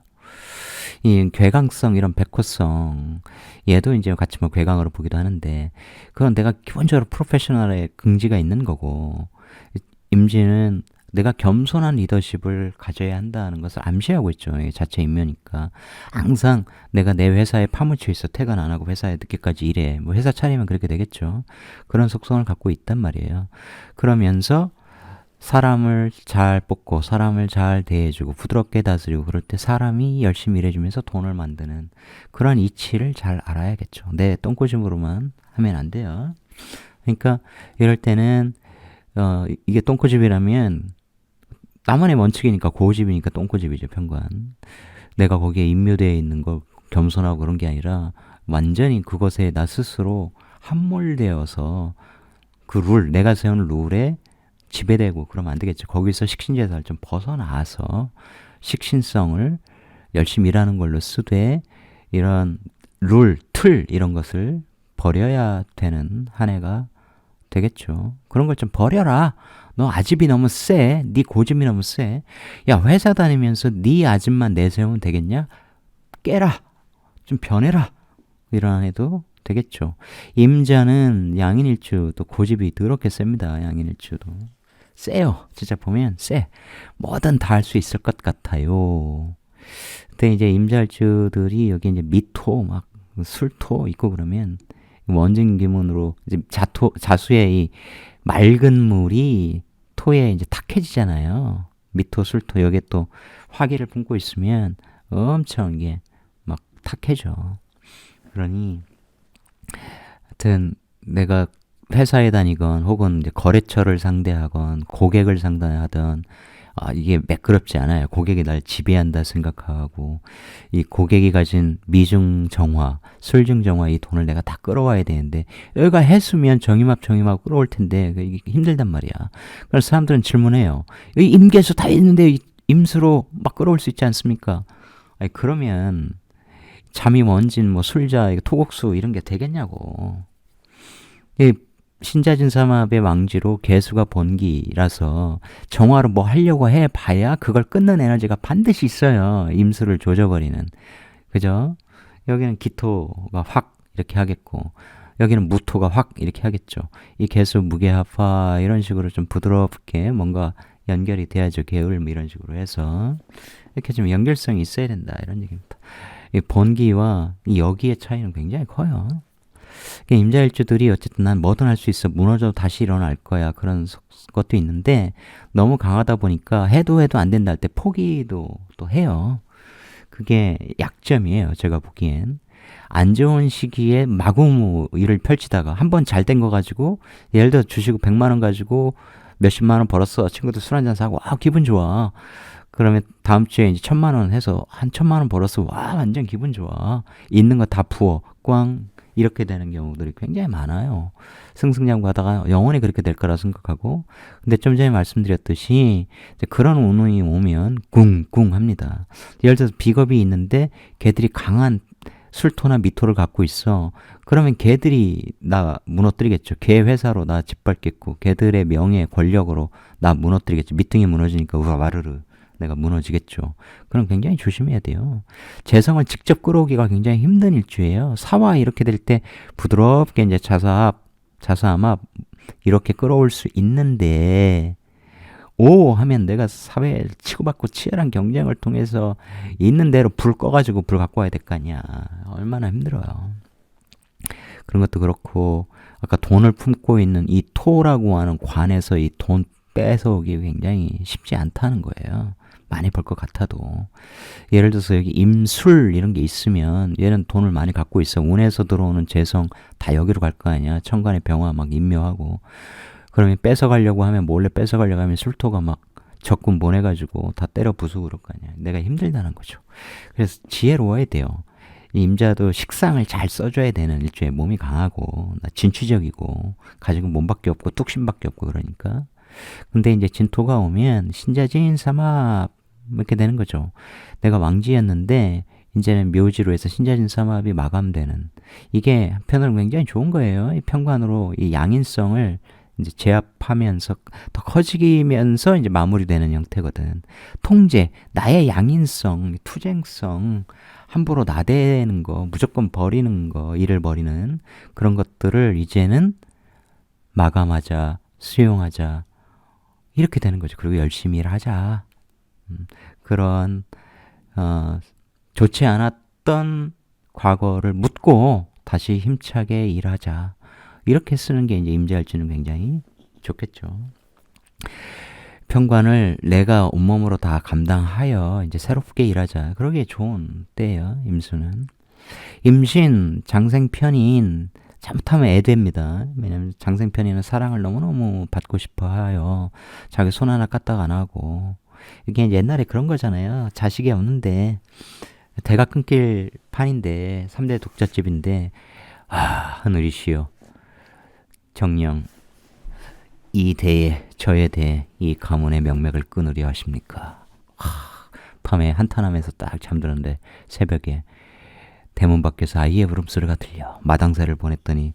이 괴강성 이런 백호성 얘도 이제 같이 괴강으로 보기도 하는데 그건 내가 기본적으로 프로페셔널의 긍지가 있는 거고 임진은 내가 겸손한 리더십을 가져야 한다는 것을 암시하고 있죠. 이게 자체 임무니까. 항상 내가 내 회사에 파묻혀 있어. 퇴근 안 하고 회사에 늦게까지 일해. 뭐 회사 차리면 그렇게 되겠죠. 그런 속성을 갖고 있단 말이에요. 그러면서 사람을 잘 뽑고 사람을 잘 대해주고 부드럽게 다스리고 그럴 때 사람이 열심히 일해주면서 돈을 만드는 그런 이치를 잘 알아야겠죠. 내 똥꼬집으로만 하면 안 돼요. 그러니까 이럴 때는 이게 똥꼬집이라면 나만의 원칙이니까 고집이니까 똥꼬집이죠. 편관. 내가 거기에 임묘되어 있는 거 겸손하고 그런 게 아니라 완전히 그것에 나 스스로 함몰되어서 그 룰, 내가 세운 룰에 지배되고 그러면 안 되겠죠. 거기서 식신제사를 좀 벗어나서 식신성을 열심히 일하는 걸로 쓰되 이런 룰, 틀 이런 것을 버려야 되는 한 해가 되겠죠. 그런 걸 좀 버려라. 너 아집이 너무 세. 네 고집이 너무 세. 야, 회사 다니면서 네 아집만 내세우면 되겠냐? 깨라. 좀 변해라. 이런 해도 되겠죠. 임자는 양인일주도 고집이 더럽게 셉니다. 양인일주도. 세요. 진짜 보면 세. 뭐든 다 할 수 있을 것 같아요. 근데 이제 임자일주들이 여기 이제 미토, 막 술토 있고 그러면 원진기문으로 이제 자수의 이 맑은 물이 토에 이제 탁해지잖아요. 미토, 술토 여기에 또 화기를 품고 있으면 엄청 이게 막 탁해져. 그러니 하여튼 내가 회사에 다니건 혹은 이제 거래처를 상대하건 고객을 상대하던 이게 매끄럽지 않아요. 고객이 날 지배한다 생각하고 이 고객이 가진 미중 정화, 술중 정화 이 돈을 내가 다 끌어와야 되는데 여기가 해수면 정임합 끌어올 텐데 이게 힘들단 말이야. 그래서 사람들은 질문해요. 이 임계수 다 있는데 임수로 막 끌어올 수 있지 않습니까? 아니 그러면 잠이 원진 뭐 술자 토곡수 이런 게 되겠냐고. 이 신자진삼합의 왕지로 개수가 본기라서 정화로 뭐 하려고 해봐야 그걸 끊는 에너지가 반드시 있어요. 임수를 조져버리는. 그죠? 여기는 기토가 확 이렇게 하겠고 여기는 무토가 확 이렇게 하겠죠. 이 개수 무게합화 이런 식으로 좀 부드럽게 뭔가 연결이 돼야죠. 계울 뭐 이런 식으로 해서 이렇게 좀 연결성이 있어야 된다 이런 얘기입니다. 이 본기와 이 여기의 차이는 굉장히 커요. 임자일주들이 어쨌든 난 뭐든 할 수 있어. 무너져도 다시 일어날 거야. 그런 것도 있는데 너무 강하다 보니까 해도 안 된다 할 때 포기도 또 해요. 그게 약점이에요. 제가 보기엔. 안 좋은 시기에 마구 일을 펼치다가 한번 잘 된 거 가지고 예를 들어 주식 100만 원 가지고 몇십만 원 벌었어. 친구들 술 한잔 사고 기분 좋아. 그러면 다음 주에 이제 1,000만 원 해서 한 1,000만 원 벌었어. 와 완전 기분 좋아. 있는 거 다 부어. 꽝. 이렇게 되는 경우들이 굉장히 많아요. 승승장구하다가 영원히 그렇게 될 거라 생각하고 근데 좀 전에 말씀드렸듯이 이제 그런 운운이 오면 꿍꿍 합니다. 예를 들어서 비겁이 있는데 걔들이 강한 술토나 미토를 갖고 있어. 그러면 걔들이 나 무너뜨리겠죠. 걔 회사로 나 짓밟겠고 걔들의 명예, 권력으로 나 무너뜨리겠죠. 밑둥이 무너지니까 우와 와르르 내가 무너지겠죠. 그럼 굉장히 조심해야 돼요. 재성을 직접 끌어오기가 굉장히 힘든 일주예요. 사화 이렇게 될 때 부드럽게 이제 자사암합 이렇게 끌어올 수 있는데 오 하면 내가 사회에 치고받고 치열한 경쟁을 통해서 있는 대로 불 꺼가지고 불 갖고 와야 될 거 아니야. 얼마나 힘들어요. 그런 것도 그렇고 아까 돈을 품고 있는 이 토라고 하는 관에서 이 돈 뺏어오기 굉장히 쉽지 않다는 거예요. 많이 벌 것 같아도. 예를 들어서 여기 임술 이런 게 있으면 얘는 돈을 많이 갖고 있어. 운에서 들어오는 재성 다 여기로 갈 거 아니야. 천간의 병화 막 임묘하고. 그러면 뺏어가려고 하면 몰래 뺏어가려고 하면 술토가 막 적군 보내가지고 다 때려 부수고 그럴 거 아니야. 내가 힘들다는 거죠. 그래서 지혜로워야 돼요. 이 임자도 식상을 잘 써줘야 되는 일주에 몸이 강하고 진취적이고 가지고 몸밖에 없고 뚝심밖에 없고 그러니까. 근데 이제 진토가 오면 신자진 삼합 이렇게 되는 거죠. 내가 왕지였는데 이제는 묘지로 해서 신자진 삼합이 마감되는 이게 한편으로 굉장히 좋은 거예요. 이 편관으로 이 양인성을 이제 제압하면서 더 커지면서 이제 마무리되는 형태거든. 통제, 나의 양인성, 투쟁성, 함부로 나대는 거, 무조건 버리는 거, 일을 버리는 그런 것들을 이제는 마감하자, 수용하자, 이렇게 되는 거죠. 그리고 열심히 일하자. 그런 좋지 않았던 과거를 묻고 다시 힘차게 일하자. 이렇게 쓰는 게 이제 임자일주는 굉장히 좋겠죠. 편관을 내가 온몸으로 다 감당하여 이제 새롭게 일하자. 그러기에 좋은 때예요. 임수는. 임신, 장생편인 잘못하면 애됩니다. 왜냐면 장생편인은 사랑을 너무너무 받고 싶어 하여 자기 손 하나 까딱 안 하고 이게 옛날에 그런 거잖아요. 자식이 없는데 대가 끊길 판인데 3대 독자집인데 하늘이시여 정령 이 대에 저에 대해 이 가문의 명맥을 끊으려 하십니까? 밤에 한탄하면서 딱 잠드는데 새벽에 대문 밖에서 아이의 울음소리가 들려 마당새를 보냈더니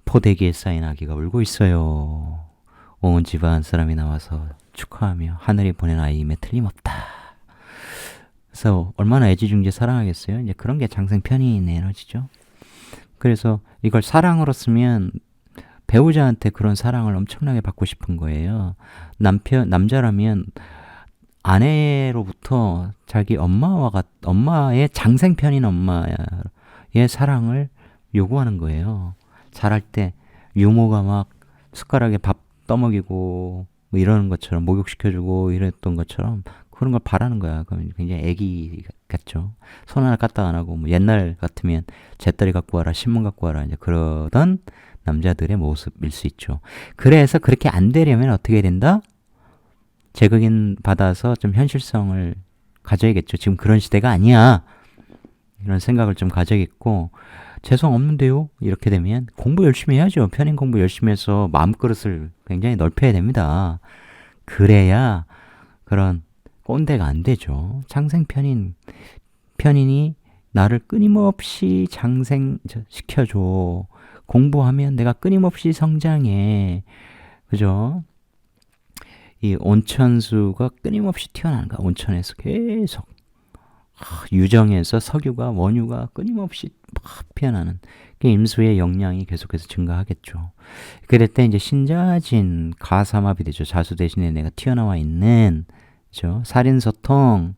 포대기에 쌓인 아기가 울고 있어요. 온 집안 사람이 나와서 축하하며 하늘이 보낸 아이임에 틀림없다. 그래서 얼마나 애지중지 사랑하겠어요? 이제 그런 게 장생편인의 에너지죠. 그래서 이걸 사랑으로 쓰면 배우자한테 그런 사랑을 엄청나게 받고 싶은 거예요. 남자라면 아내로부터 자기 엄마의 장생편인 엄마의 사랑을 요구하는 거예요. 잘할 때 유모가 막 숟가락에 밥 떠먹이고 뭐 이러는 것처럼 목욕시켜주고 이랬던 것처럼 그런 걸 바라는 거야. 그럼 굉장히 애기 같죠. 손 하나 까딱 안 하고 뭐 옛날 같으면 재떨이 갖고 와라 신문 갖고 와라 이제 그러던 남자들의 모습일 수 있죠. 그래서 그렇게 안 되려면 어떻게 된다? 재극인 받아서 좀 현실성을 가져야겠죠. 지금 그런 시대가 아니야. 이런 생각을 좀 가져야겠고 재성 없는데요? 이렇게 되면 공부 열심히 해야죠. 편인 공부 열심히 해서 마음그릇을 굉장히 넓혀야 됩니다. 그래야 그런 꼰대가 안 되죠. 편인이 나를 끊임없이 장생시켜줘. 공부하면 내가 끊임없이 성장해. 그죠? 이 온천수가 끊임없이 튀어나오는 거야. 온천에서 계속 유정에서 석유가 원유가 끊임없이 막 피어나는 그 임수의 역량이 계속해서 증가하겠죠. 그럴 때 이제 신자진 가삼합이 되죠. 자수 대신에 내가 튀어나와 있는 그죠? 살인소통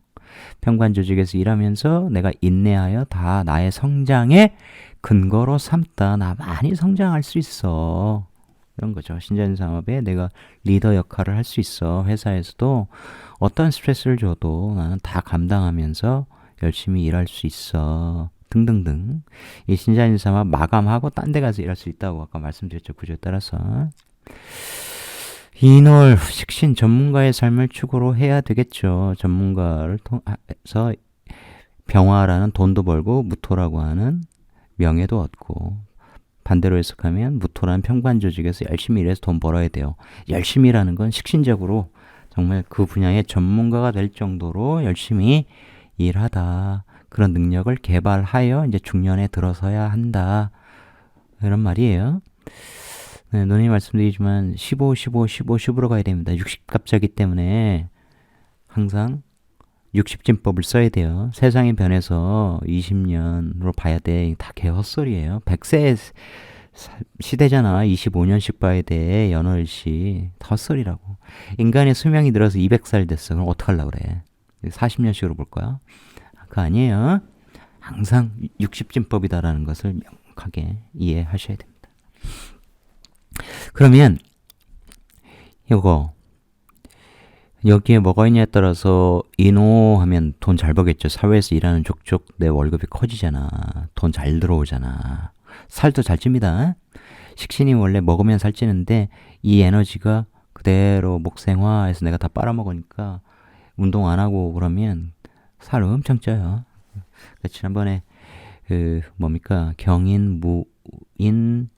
편관조직에서 일하면서 내가 인내하여 다 나의 성장의 근거로 삼다. 나 많이 성장할 수 있어. 이런 거죠. 신자진 산업에 내가 리더 역할을 할 수 있어. 회사에서도 어떤 스트레스를 줘도 나는 다 감당하면서 열심히 일할 수 있어. 등등등. 이 신자진 산업 마감하고 딴 데 가서 일할 수 있다고 아까 말씀드렸죠. 구조에 따라서. 인월, 식신, 전문가의 삶을 추구로 해야 되겠죠. 전문가를 통해서 병화라는 돈도 벌고 무토라고 하는 명예도 얻고 반대로 해석하면 무토라는 편관 조직에서 열심히 일해서 돈 벌어야 돼요. 열심히 일하는 건 식신적으로 정말 그 분야의 전문가가 될 정도로 열심히 일하다. 그런 능력을 개발하여 이제 중년에 들어서야 한다. 이런 말이에요. 네, 누님 말씀드리지만 15, 15, 15, 15로 가야 됩니다. 60갑자기 때문에 항상 60진법을 써야 돼요. 세상이 변해서 20년으로 봐야 돼. 다 개헛소리예요. 100세 시대잖아. 25년씩 봐야 돼. 연월시. 헛소리라고. 인간의 수명이 늘어서 200살 됐어. 그럼 어떡하려고 그래. 40년씩으로 볼 거야. 그거 아니에요. 항상 60진법이다라는 것을 명확하게 이해하셔야 됩니다. 그러면 이거 여기에 뭐가 있냐에 따라서 인호하면 돈 잘 벌겠죠. 사회에서 일하는 족족 내 월급이 커지잖아. 돈 잘 들어오잖아. 살도 잘 찝니다. 식신이 원래 먹으면 살찌는데 이 에너지가 그대로 목생화해서 내가 다 빨아먹으니까 운동 안 하고 그러면 살 엄청 쪄요. 지난번에 그 뭡니까 경인, 무인,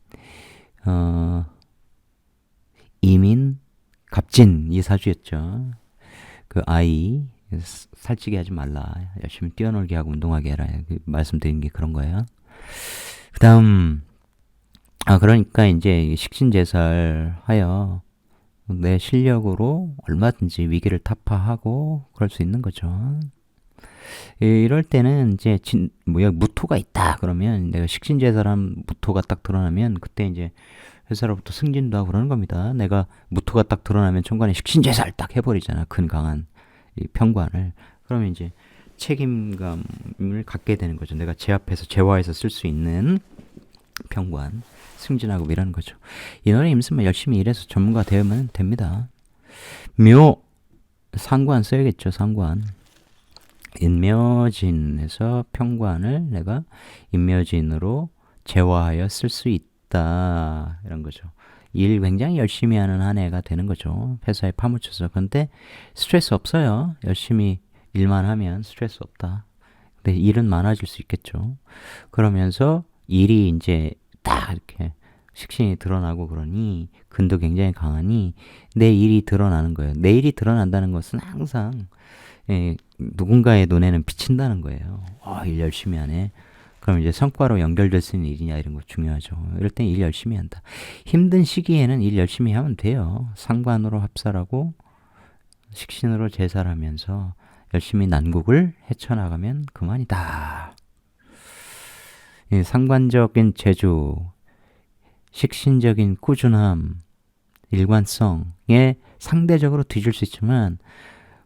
이민, 갑진 이 사주였죠. 그 아이 살찌게 하지 말라. 열심히 뛰어놀게 하고 운동하게 해라. 말씀드린 게 그런 거예요. 그 다음 그러니까 이제 식신제살하여 내 실력으로 얼마든지 위기를 타파하고 그럴 수 있는 거죠. 이럴 때는 이제 무토가 있다 그러면 내가 식신제살한 무토가 딱 드러나면 그때 이제 회사로부터 승진도 하고 그러는 겁니다. 내가 무토가 딱 드러나면 천간에 식신재살 딱 해버리잖아. 큰 강한 이 편관을. 그러면 이제 책임감을 갖게 되는 거죠. 내가 제압해서 제화해서 쓸 수 있는 편관, 승진하고 이라는 거죠. 인월에 임수면 열심히 일해서 전문가 되면 됩니다. 묘, 상관 써야겠죠. 상관. 인묘진에서 편관을 내가 인묘진으로 제화하여 쓸 수 있다. 이런 거죠. 일 굉장히 열심히 하는 한 해가 되는 거죠. 회사에 파묻혀서. 근데 스트레스 없어요. 열심히 일만 하면 스트레스 없다. 근데 일은 많아질 수 있겠죠. 그러면서 일이 이제 딱 이렇게 식신이 드러나고 그러니 근도 굉장히 강하니 내 일이 드러나는 거예요. 내 일이 드러난다는 것은 항상 누군가의 눈에는 비친다는 거예요. 일 열심히 하네. 그럼 이제 성과로 연결될 수 있는 일이냐 이런 거 중요하죠. 이럴 땐 일 열심히 한다. 힘든 시기에는 일 열심히 하면 돼요. 상관으로 합살하고 식신으로 제살하면서 열심히 난국을 헤쳐나가면 그만이다. 상관적인 재주, 식신적인 꾸준함, 일관성에 상대적으로 뒤질 수 있지만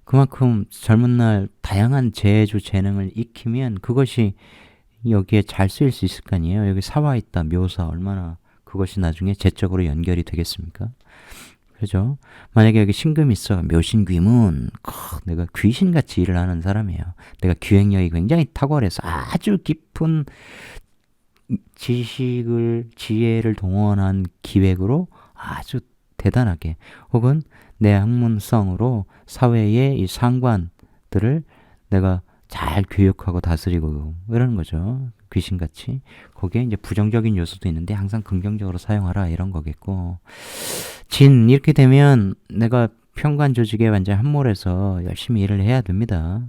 그만큼 젊은 날 다양한 재주, 재능을 익히면 그것이 여기에 잘 쓰일 수 있을 거 아니에요. 여기 사화 있다, 묘사 얼마나 그것이 나중에 재적으로 연결이 되겠습니까? 그죠? 만약에 여기 신금이 있어. 묘신귀문. 내가 귀신같이 일을 하는 사람이에요. 내가 기획력이 굉장히 탁월해서 아주 깊은 지식을, 지혜를 동원한 기획으로 아주 대단하게 혹은 내 학문성으로 사회의 이 상관들을 내가 잘 교육하고 다스리고 이러는 거죠. 귀신같이. 거기에 이제 부정적인 요소도 있는데 항상 긍정적으로 사용하라 이런 거겠고. 진 이렇게 되면 내가 편관 조직에 완전 함몰해서 열심히 일을 해야 됩니다.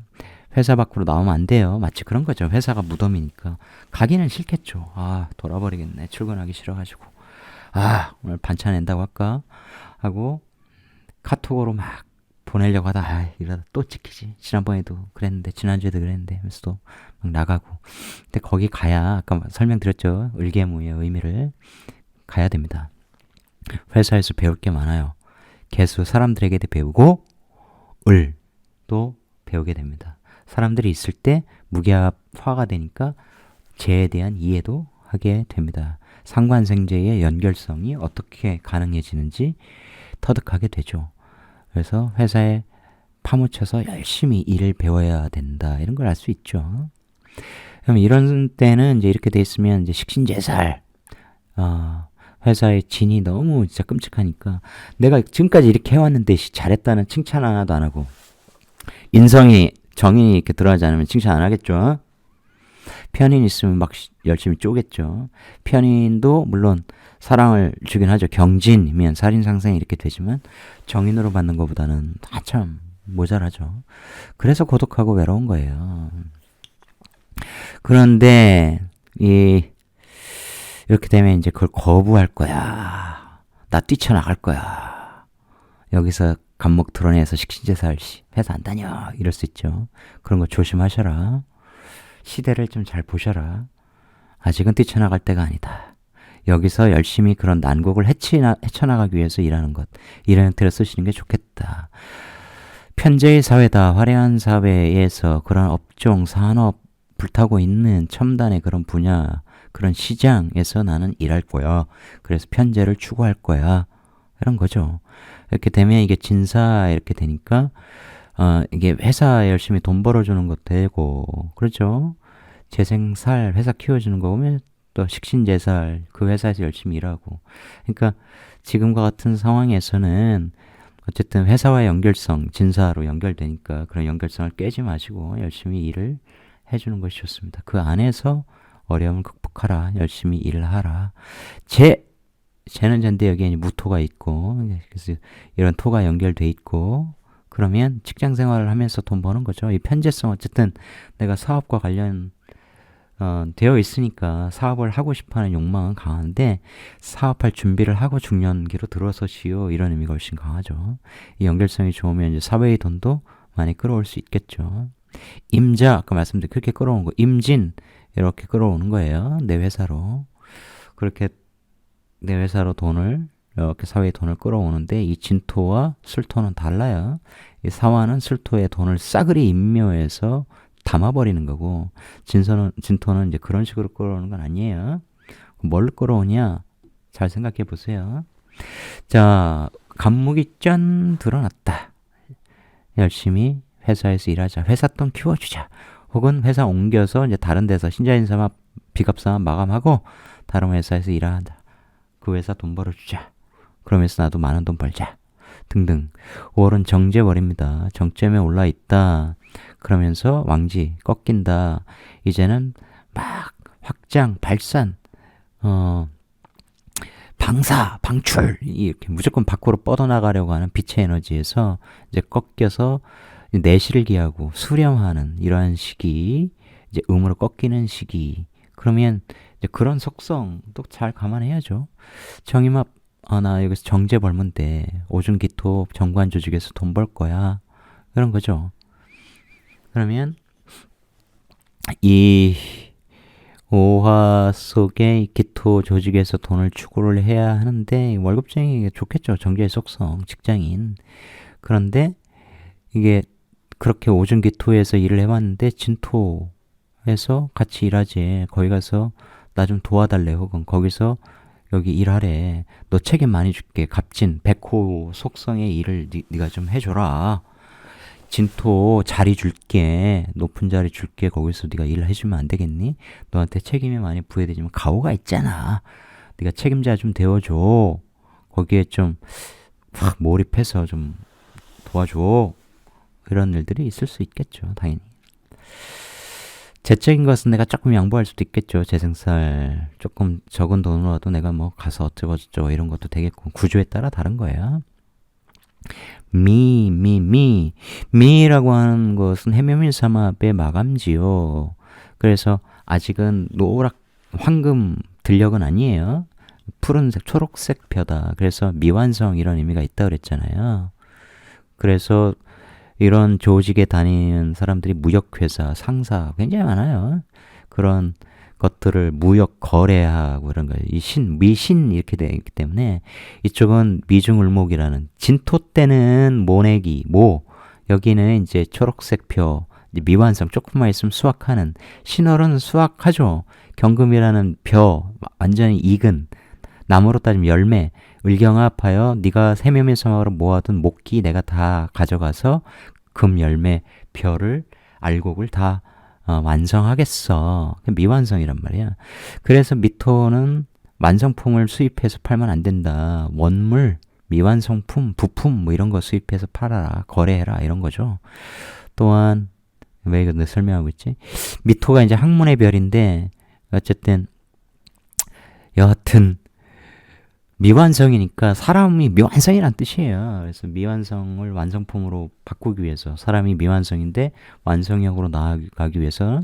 회사 밖으로 나오면 안 돼요. 마치 그런 거죠. 회사가 무덤이니까. 가기는 싫겠죠. 돌아버리겠네. 출근하기 싫어가지고. 오늘 반찬 낸다고 할까? 하고 카톡으로 막 보내려고 하다 이러다 또 찍히지. 지난번에도 그랬는데 지난주에도 그랬는데 하면서 또 막 나가고. 근데 거기 가야 아까 설명드렸죠. 을개무의 의미를 가야 됩니다. 회사에서 배울 게 많아요. 개수 사람들에게 배우고 을도 배우게 됩니다. 사람들이 있을 때 무게화가 되니까 재에 대한 이해도 하게 됩니다. 상관생재의 연결성이 어떻게 가능해지는지 터득하게 되죠. 그래서 회사에 파묻혀서 열심히 일을 배워야 된다. 이런 걸 알 수 있죠. 그럼 이런 때는 이제 이렇게 돼 있으면 이제 식신재살, 회사의 진이 너무 진짜 끔찍하니까 내가 지금까지 이렇게 해왔는데 잘했다는 칭찬 하나도 안 하고 정인이 이렇게 들어가지 않으면 칭찬 안 하겠죠. 편인 있으면 막 열심히 쪼겠죠. 편인도 물론 사랑을 주긴 하죠. 경진이면 살인상생이 이렇게 되지만 정인으로 받는 것보다는 한참 모자라죠. 그래서 고독하고 외로운 거예요. 그런데 이렇게 되면 이제 그걸 거부할 거야. 나 뛰쳐나갈 거야. 여기서 간목 드러내서 식신재살 회사 안 다녀. 이럴 수 있죠. 그런 거 조심하셔라. 시대를 좀 잘 보셔라. 아직은 뛰쳐나갈 때가 아니다. 여기서 열심히 그런 난국을 헤쳐나가기 위해서 일하는 것. 이런 형태로 쓰시는 게 좋겠다. 편재의 사회다. 화려한 사회에서 그런 업종, 산업, 불타고 있는 첨단의 그런 분야, 그런 시장에서 나는 일할 거야. 그래서 편재를 추구할 거야. 이런 거죠. 이렇게 되면 이게 진사 이렇게 되니까 이게 회사에 열심히 돈 벌어주는 것도 되고 그렇죠. 재생살 회사 키워주는 거 보면 또 식신재살 그 회사에서 열심히 일하고 그러니까 지금과 같은 상황에서는 어쨌든 회사와의 연결성 진사로 연결되니까 그런 연결성을 깨지 마시고 열심히 일을 해주는 것이 좋습니다. 그 안에서 어려움을 극복하라. 열심히 일을 하라. 재는 잔데 여기에 무토가 있고 그래서 이런 토가 연결돼 있고 그러면 직장 생활을 하면서 돈 버는 거죠. 이 편재성 어쨌든 내가 사업과 관련 되어 있으니까 사업을 하고 싶어하는 욕망은 강한데 사업할 준비를 하고 중년기로 들어서시오. 이런 의미가 훨씬 강하죠. 이 연결성이 좋으면 이제 사회의 돈도 많이 끌어올 수 있겠죠. 임자 아까 말씀드린 그렇게 끌어오는 거 임진 이렇게 끌어오는 거예요. 내 회사로 그렇게 내 회사로 돈을 이렇게 사회에 돈을 끌어오는데 이 진토와 술토는 달라요. 이 사화는 술토에 돈을 싸그리 임묘해서 담아버리는 거고 진토는 이제 그런 식으로 끌어오는 건 아니에요. 뭘 끌어오냐? 잘 생각해 보세요. 자, 간목이 짠 드러났다. 열심히 회사에서 일하자. 회사 돈 키워주자. 혹은 회사 옮겨서 이제 다른 데서 신자인 삼아 비겁3 마감하고 다른 회사에서 일하자. 그 회사 돈 벌어주자. 그러면서 나도 많은 돈 벌자. 등등. 5월은 정제월입니다. 정점에 올라 있다. 그러면서 왕지 꺾인다. 이제는 막 확장, 발산, 방사, 방출 이렇게 무조건 밖으로 뻗어나가려고 하는 빛의 에너지에서 이제 꺾여서 내실을 기하고 수렴하는 이러한 시기, 이제 음으로 꺾이는 시기. 그러면 이제 그런 속성도 잘 감안해야죠. 정임합, 나 여기서 정제 벌면 돼. 오중기토 정관 조직에서 돈 벌 거야. 그런 거죠. 그러면 이 오화 속에 기토 조직에서 돈을 추구를 해야 하는데 월급쟁이 좋겠죠. 정제의 속성, 직장인. 그런데 이게 그렇게 오중기토에서 일을 해왔는데 진토에서 같이 일하지. 거기 가서 나 좀 도와달래. 혹은 거기서 여기 일하래. 너 책임 많이 줄게. 갑진, 백호 속성의 일을 네가 좀 해줘라. 진토 자리 줄게. 높은 자리 줄게. 거기서 네가 일을 해주면 안 되겠니? 너한테 책임이 많이 부여되지만 가오가 있잖아. 네가 책임자 좀 되어줘. 거기에 좀 확 몰입해서 좀 도와줘. 이런 일들이 있을 수 있겠죠. 당연히. 재적인 것은 내가 조금 양보할 수도 있겠죠. 재생살 조금 적은 돈으로라도 내가 뭐 가서 어쩌고 저쩌고 이런 것도 되겠고 구조에 따라 다른 거예요. 미라고 하는 것은 해묘밀삼합의 마감지요. 그래서 아직은 노랗 황금 들녘은 아니에요. 푸른색, 초록색 벼다. 그래서 미완성 이런 의미가 있다 그랬잖아요. 그래서 이런 조직에 다니는 사람들이 무역회사, 상사 굉장히 많아요. 그런 것들을 무역 거래하고 이런 거예요. 미신 이렇게 되기 때문에 이쪽은 미중을목이라는 진토 때는 모내기, 여기는 이제 초록색 표, 미완성 조금만 있으면 수확하는 신월은 수확하죠. 경금이라는 벼, 완전히 익은 나무로 따지면 열매, 을경합하여 네가 세묘밀삼합으로 모아둔 목기 내가 다 가져가서 금 열매 벼를 알곡을 다 완성하겠어. 미완성이란 말이야. 그래서 미토는 완성품을 수입해서 팔면 안 된다. 원물, 미완성품, 부품 뭐 이런 거 수입해서 팔아라. 거래해라. 이런 거죠. 또한 왜 이거 설명하고 있지? 미토가 이제 학문의 별인데 어쨌든 여하튼 미완성이니까 사람이 미완성이란 뜻이에요. 그래서 미완성을 완성품으로 바꾸기 위해서 사람이 미완성인데 완성형으로 나아가기 위해서는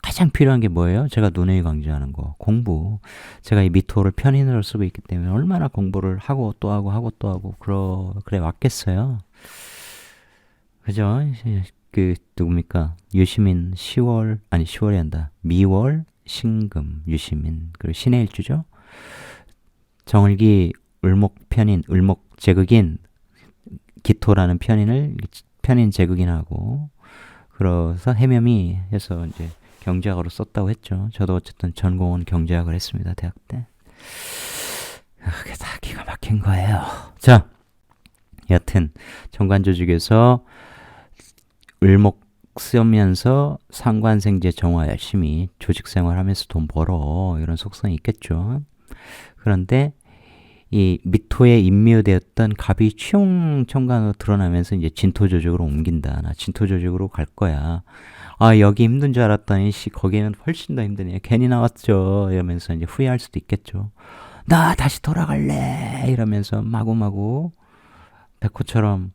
가장 필요한 게 뭐예요? 제가 누누이 강조하는 거. 공부. 제가 이 미토를 편인으로 쓰고 있기 때문에 얼마나 공부를 하고 또 하고 그래 왔겠어요. 그죠? 누굽니까? 유시민 10월이 한다. 미월 신금 유시민. 그리고 신의 일주죠. 정을기 을목 편인, 을목 제극인 기토라는 편인 제극인하고 그래서 해묘미 해서 이제 경제학으로 썼다고 했죠. 저도 어쨌든 전공은 경제학을 했습니다. 대학 때. 그게 다 기가 막힌 거예요. 자, 여튼 정관조직에서 을목 쓰면서 상관생제 정화 열심히 조직생활하면서 돈 벌어 이런 속성이 있겠죠. 그런데 이 미토에 임묘되었던 갑이 취용천간으로 드러나면서 이제 진토조직으로 옮긴다. 나 진토조직으로 갈 거야. 여기 힘든 줄 알았더니 거기는 훨씬 더 힘드네. 괜히 나왔죠. 이러면서 이제 후회할 수도 있겠죠. 나 다시 돌아갈래. 이러면서 마구마구 백호처럼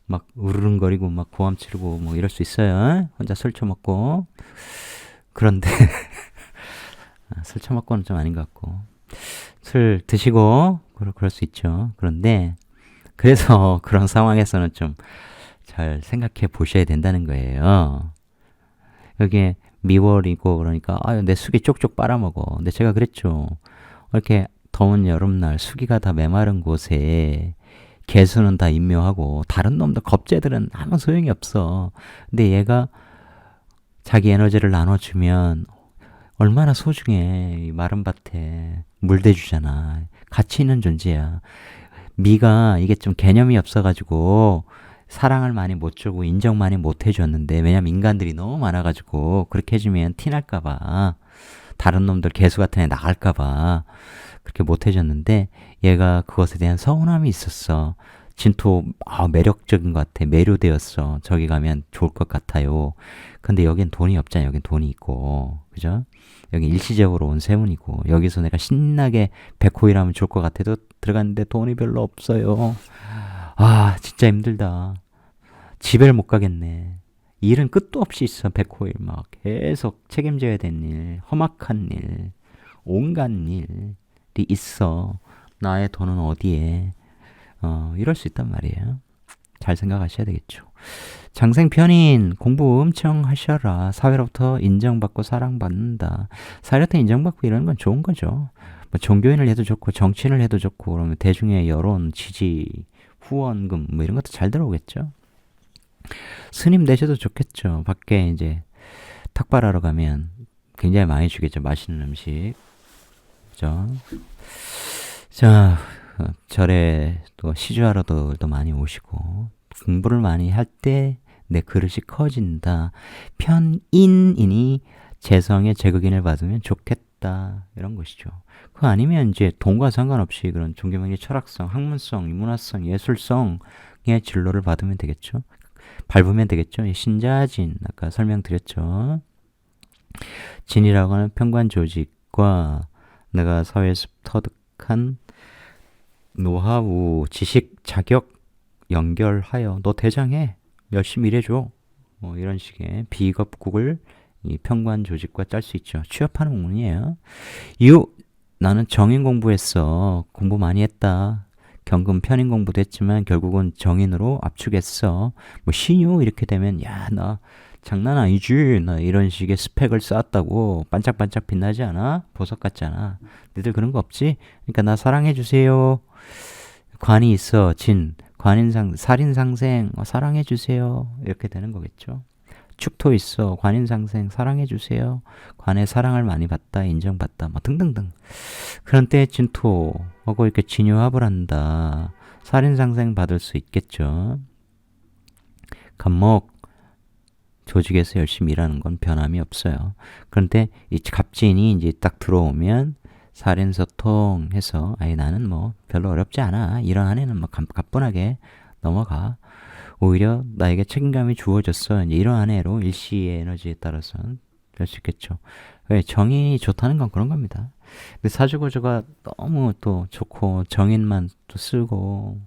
막 으르릉거리고 막 고함 치르고 뭐 이럴 수 있어요. 혼자 술 처먹고. 그런데 술 처먹고는 좀 아닌 것 같고. 술 드시고 그럴 수 있죠. 그런데 그래서 그런 상황에서는 좀 잘 생각해 보셔야 된다는 거예요. 여기에 미월이고 그러니까 내 숙이 쪽쪽 빨아먹어. 근데 제가 그랬죠. 이렇게 더운 여름날 수기가 다 메마른 곳에 개수는 다 임묘하고 다른 놈들 겁재들은 아무 소용이 없어. 근데 얘가 자기 에너지를 나눠주면 얼마나 소중해. 이 마른 밭에 물 대주잖아. 가치 있는 존재야. 미가 이게 좀 개념이 없어가지고 사랑을 많이 못 주고 인정 많이 못 해줬는데, 왜냐면 인간들이 너무 많아가지고 그렇게 해주면 티날까봐, 다른 놈들 개수 같은 애 나갈까봐 그렇게 못 해줬는데, 얘가 그것에 대한 서운함이 있었어. 진토 매력적인 것 같아. 매료되었어. 저기 가면 좋을 것 같아요. 근데 여긴 돈이 없잖아. 여긴 돈이 있고, 그죠? 여기 일시적으로 온 세운이고, 여기서 내가 신나게 백호일하면 좋을 것 같아도 들어갔는데 돈이 별로 없어요. 진짜 힘들다. 집에를 못 가겠네. 일은 끝도 없이 있어. 백호일 막 계속 책임져야 될 일, 험악한 일, 온갖 일이 있어. 나의 돈은 어디에? 이럴 수 있단 말이에요. 잘 생각하셔야 되겠죠. 장생편인 공부 엄청 하셔라. 사회로부터 인정받고 사랑받는다. 사회로부터 인정받고 이러는 건 좋은 거죠. 뭐 종교인을 해도 좋고 정치인을 해도 좋고, 그러면 대중의 여론, 지지, 후원금 뭐 이런 것도 잘 들어오겠죠. 스님 되셔도 좋겠죠. 밖에 이제 탁발하러 가면 굉장히 많이 주겠죠. 맛있는 음식. 그죠? 자, 절에 또 시주하러도 많이 오시고, 공부를 많이 할 때 내 그릇이 커진다. 편인이니 재성의 제극인을 받으면 좋겠다. 이런 것이죠. 그거 아니면 이제 돈과 상관없이 그런 종교명의 철학성, 학문성, 문화성, 예술성의 진로를 받으면 되겠죠. 밟으면 되겠죠. 신자진, 아까 설명드렸죠. 진이라고 하는 평관 조직과 내가 사회에서 터득한 노하우, 지식, 자격 연결하여 너 대장해. 열심히 일해줘. 뭐 이런 식의 비겁국을 이 평관 조직과 짤 수 있죠. 취업하는 공문이에요. 나는 정인 공부했어. 공부 많이 했다. 경금 편인 공부도 했지만 결국은 정인으로 압축했어. 뭐 신유 이렇게 되면 야, 나 장난 아니지. 나 이런 식의 스펙을 쌓았다고 반짝반짝 빛나지 않아? 보석 같잖아. 니들 그런 거 없지? 그러니까 나 사랑해주세요. 관이 있어. 살인상생 사랑해주세요. 이렇게 되는 거겠죠. 축토 있어. 관인상생 사랑해주세요. 관의 사랑을 많이 받다, 인정받다, 뭐 등등등. 그런 때 진토하고 이렇게 진유합을 한다. 살인상생 받을 수 있겠죠. 갑목 조직에서 열심히 일하는 건 변함이 없어요. 그런데 이 갑진이 이제 딱 들어오면 살인소통 해서 나는 뭐 별로 어렵지 않아. 이런 한 해는 뭐 가뿐하게 넘어가. 오히려 나에게 책임감이 주어졌어. 이제 이런 한 해로 일시의 에너지에 따라서는 될 수 있겠죠. 왜 정인이 좋다는 건 그런 겁니다. 근데 사주구조가 너무 또 좋고 정인만 또 쓰고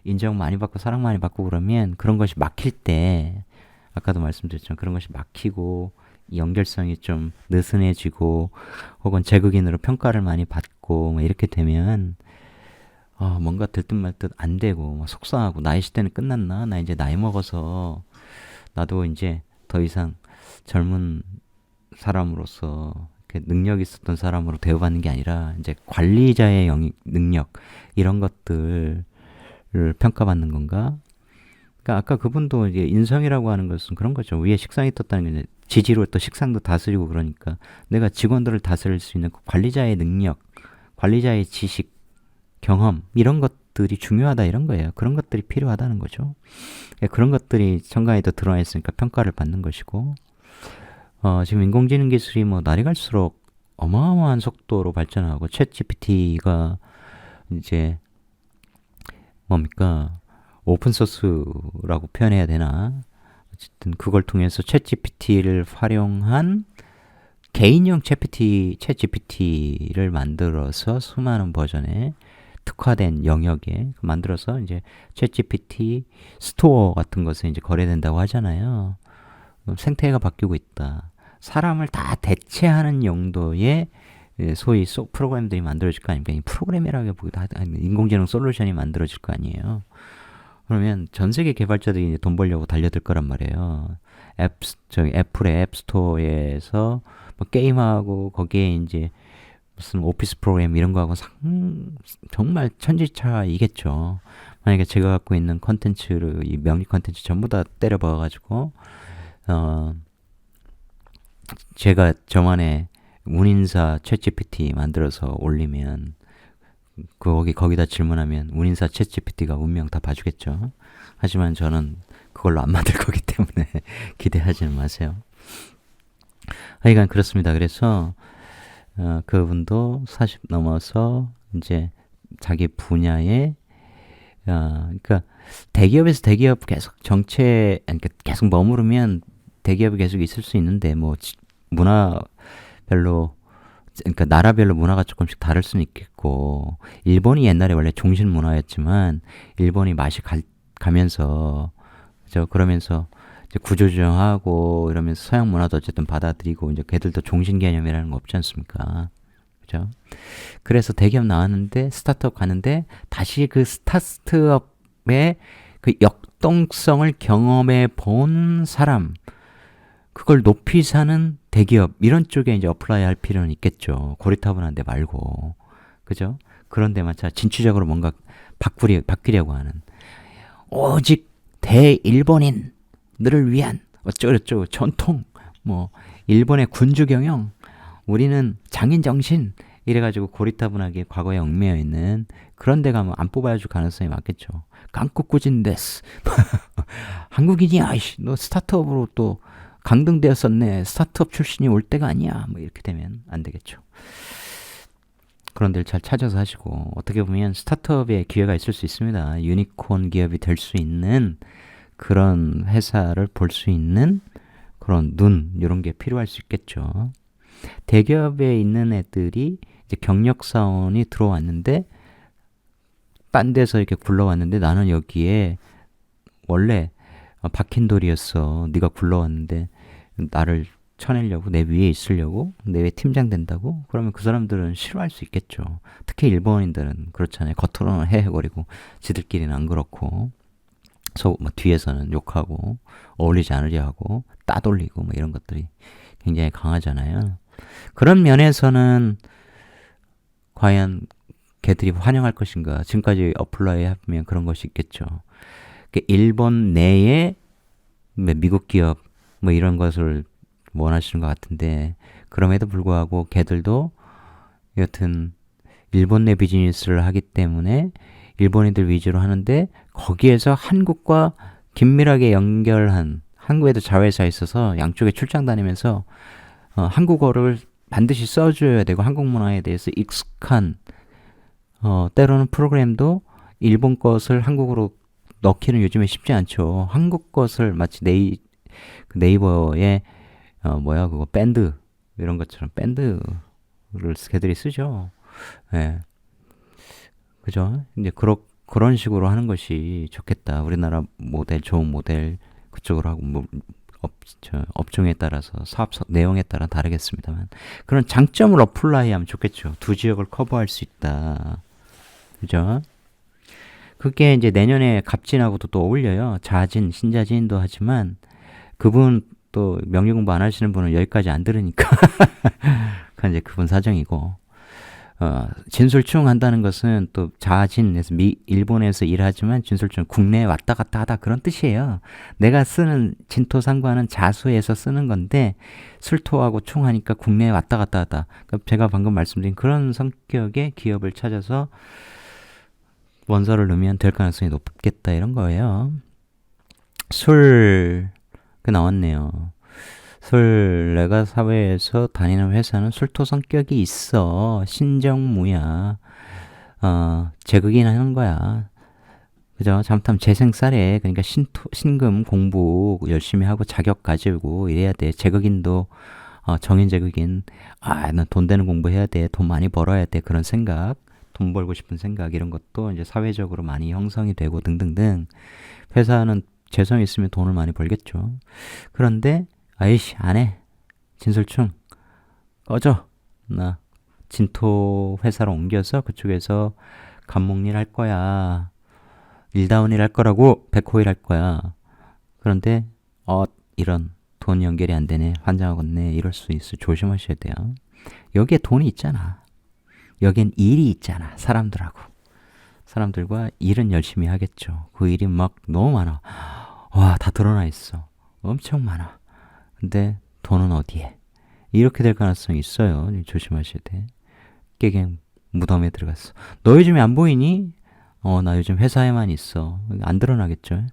인정 많이 받고 사랑 많이 받고 그러면 그런 것이 막힐 때, 아까도 말씀드렸지만 그런 것이 막히고 연결성이 좀 느슨해지고 혹은 제극인으로 평가를 많이 받고 뭐 이렇게 되면 뭔가 들뜬 말뜻 안 되고 막 속상하고, 나의 시대는 끝났나? 나 이제 나이 먹어서 나도 이제 더 이상 젊은 사람으로서 이렇게 능력 있었던 사람으로 대우받는 게 아니라 이제 관리자의 능력 이런 것들을 평가받는 건가? 그러니까 아까 그분도 이제 인성이라고 하는 것은 그런 거죠. 위에 식상이 떴다는 게 지지로 또 식상도 다스리고, 그러니까 내가 직원들을 다스릴 수 있는 관리자의 능력, 관리자의 지식, 경험 이런 것들이 중요하다 이런 거예요. 그런 것들이 필요하다는 거죠. 그런 것들이 천간에도 드러나 있으니까 평가를 받는 것이고, 지금 인공지능 기술이 뭐 날이 갈수록 어마어마한 속도로 발전하고, 챗GPT가 이제 뭡니까? 오픈소스라고 표현해야 되나? 어쨌든 그걸 통해서 챗GPT를 활용한 개인용 챗GPT를 만들어서 수많은 버전의 특화된 영역에 만들어서 이제 챗GPT 스토어 같은 것에 이제 거래된다고 하잖아요. 생태계가 바뀌고 있다. 사람을 다 대체하는 용도의 소위 프로그램들이 만들어질 거 아닙니까? 이 프로그램이라기보다 인공지능 솔루션이 만들어질 거 아니에요. 그러면 전 세계 개발자들이 이제 돈 벌려고 달려들 거란 말이에요. 애플의 앱스토어에서 뭐 게임하고 거기에 이제 무슨 오피스 프로그램 이런 거하고 정말 천지차이겠죠. 만약에 제가 갖고 있는 컨텐츠를, 이 명리 컨텐츠 전부 다 때려 박아가지고, 어, 제가 저만의 운인사 챗GPT 만들어서 올리면, 거기다 질문하면 운인사 챗GPT가 운명 다 봐주겠죠. 하지만 저는 그걸로 안 만들 거기 때문에 기대하지는 마세요. 하여간 그렇습니다. 그래서 그분도 40 넘어서 이제 자기 분야에 그러니까 대기업에서 대기업 계속 그러니까 계속 머무르면 대기업이 계속 있을 수 있는데 뭐 문화별로 그러니까 나라별로 문화가 조금씩 다를 수는 있겠고 일본이 옛날에 원래 종신 문화였지만 일본이 맛이 가면서 그러면서 이제 구조조정하고 이러면서 서양 문화도 어쨌든 받아들이고 이제 걔들도 종신 개념이라는 거 없지 않습니까? 그죠? 그래서 대기업 나왔는데 스타트업 가는데 다시 그 스타트업의 그 역동성을 경험해 본 사람 그걸 높이 사는 대기업 이런 쪽에 이제 어플라이 할 필요는 있겠죠. 고리타분한 데 말고. 그죠? 그런 데만 진취적으로 뭔가 바뀌려고 하는 오직 대일본인들을 위한 어쩌고저쩌고 전통 뭐 일본의 군주 경영 우리는 장인 정신 이래가지고 고리타분하게 과거에 얽매여 있는 그런 데 가면 안 뽑아줄 가능성이 많겠죠. 깡꾸꾸진 데스 한국인이야 너 스타트업으로 또 강등되었었네 스타트업 출신이 올 때가 아니야 뭐 이렇게 되면 안 되겠죠. 그런 데를 잘 찾아서 하시고 어떻게 보면 스타트업에 기회가 있을 수 있습니다. 유니콘 기업이 될 수 있는 그런 회사를 볼 수 있는 그런 눈 이런 게 필요할 수 있겠죠. 대기업에 있는 애들이 이제 경력사원이 들어왔는데 딴 데서 이렇게 굴러왔는데 나는 여기에 원래 박힌 돌이었어. 네가 굴러왔는데 나를 쳐내려고 내 위에 있으려고 내 위에 팀장 된다고 그러면 그 사람들은 싫어할 수 있겠죠. 특히 일본인들은 그렇잖아요. 겉으로는 헤헤거리고 지들끼리는 안 그렇고 뭐 뒤에서는 욕하고 어울리지 않으려 하고 따돌리고 뭐 이런 것들이 굉장히 강하잖아요. 그런 면에서는 과연 걔들이 환영할 것인가? 지금까지 어플라이 하면 그런 것이 있겠죠. 일본 내에 미국 기업 뭐 이런 것을 원하시는 것 같은데 그럼에도 불구하고 걔들도 여튼 일본 내 비즈니스를 하기 때문에 일본인들 위주로 하는데 거기에서 한국과 긴밀하게 연결한 한국에도 자회사에 있어서 양쪽에 출장 다니면서 한국어를 반드시 써줘야 되고 한국 문화에 대해서 익숙한 때로는 프로그램도 일본 것을 한국어로 넣기는 요즘에 쉽지 않죠. 한국 것을 마치 네이버에 그거 밴드 이런 것처럼 밴드를 걔들이 쓰죠. 예. 그죠? 이제 그런 식으로 하는 것이 좋겠다. 우리나라 모델, 좋은 모델 그쪽으로 하고 뭐 업종에 따라서 사업 내용에 따라 다르겠습니다만 그런 장점을 어플라이하면 좋겠죠. 두 지역을 커버할 수 있다. 그죠? 그게 이제 내년에 갑진하고도 또 어울려요. 자진, 신자진도 하지만 그분 또 명리 공부 안 하시는 분은 여기까지 안 들으니까 그건 이제 그분 사정이고 진술충 한다는 것은 또 자진에서 일본에서 일하지만 진술충 국내에 왔다 갔다 하다 그런 뜻이에요. 내가 쓰는 진토 상관은 자수에서 쓰는 건데 술토하고 충하니까 국내에 왔다 갔다 하다. 그러니까 제가 방금 말씀드린 그런 성격의 기업을 찾아서 원서를 넣으면 될 가능성이 높겠다 이런 거예요. 술 나왔네요. 내가 사회에서 다니는 회사는 술토 성격이 있어. 신정무야. 재극인 하는 거야. 그죠? 잘못하면 재생쌀에, 그러니까 신금 공부 열심히 하고 자격 가지고 이래야 돼. 재극인도, 정인 재극인. 난 돈 되는 공부 해야 돼. 돈 많이 벌어야 돼. 그런 생각. 돈 벌고 싶은 생각, 이런 것도 이제 사회적으로 많이 형성이 되고 등등등. 회사는 재성이 있으면 돈을 많이 벌겠죠. 그런데, 아이씨, 안 해. 진술충. 꺼져. 나 진토 회사로 옮겨서 그쪽에서 감목일 할 거야. 일다운일 할 거라고. 백호일 할 거야. 그런데 이런 돈 연결이 안 되네. 환장하겠네. 이럴 수 있어. 조심하셔야 돼요. 여기에 돈이 있잖아. 여긴 일이 있잖아. 사람들과 일은 열심히 하겠죠. 그 일이 막 너무 많아. 와, 다 드러나 있어. 엄청 많아. 근데 돈은 어디에? 이렇게 될 가능성이 있어요. 조심하셔야 돼. 깨갱 무덤에 들어갔어. 너 요즘에 안 보이니? 나 요즘 회사에만 있어. 안 드러나겠죠?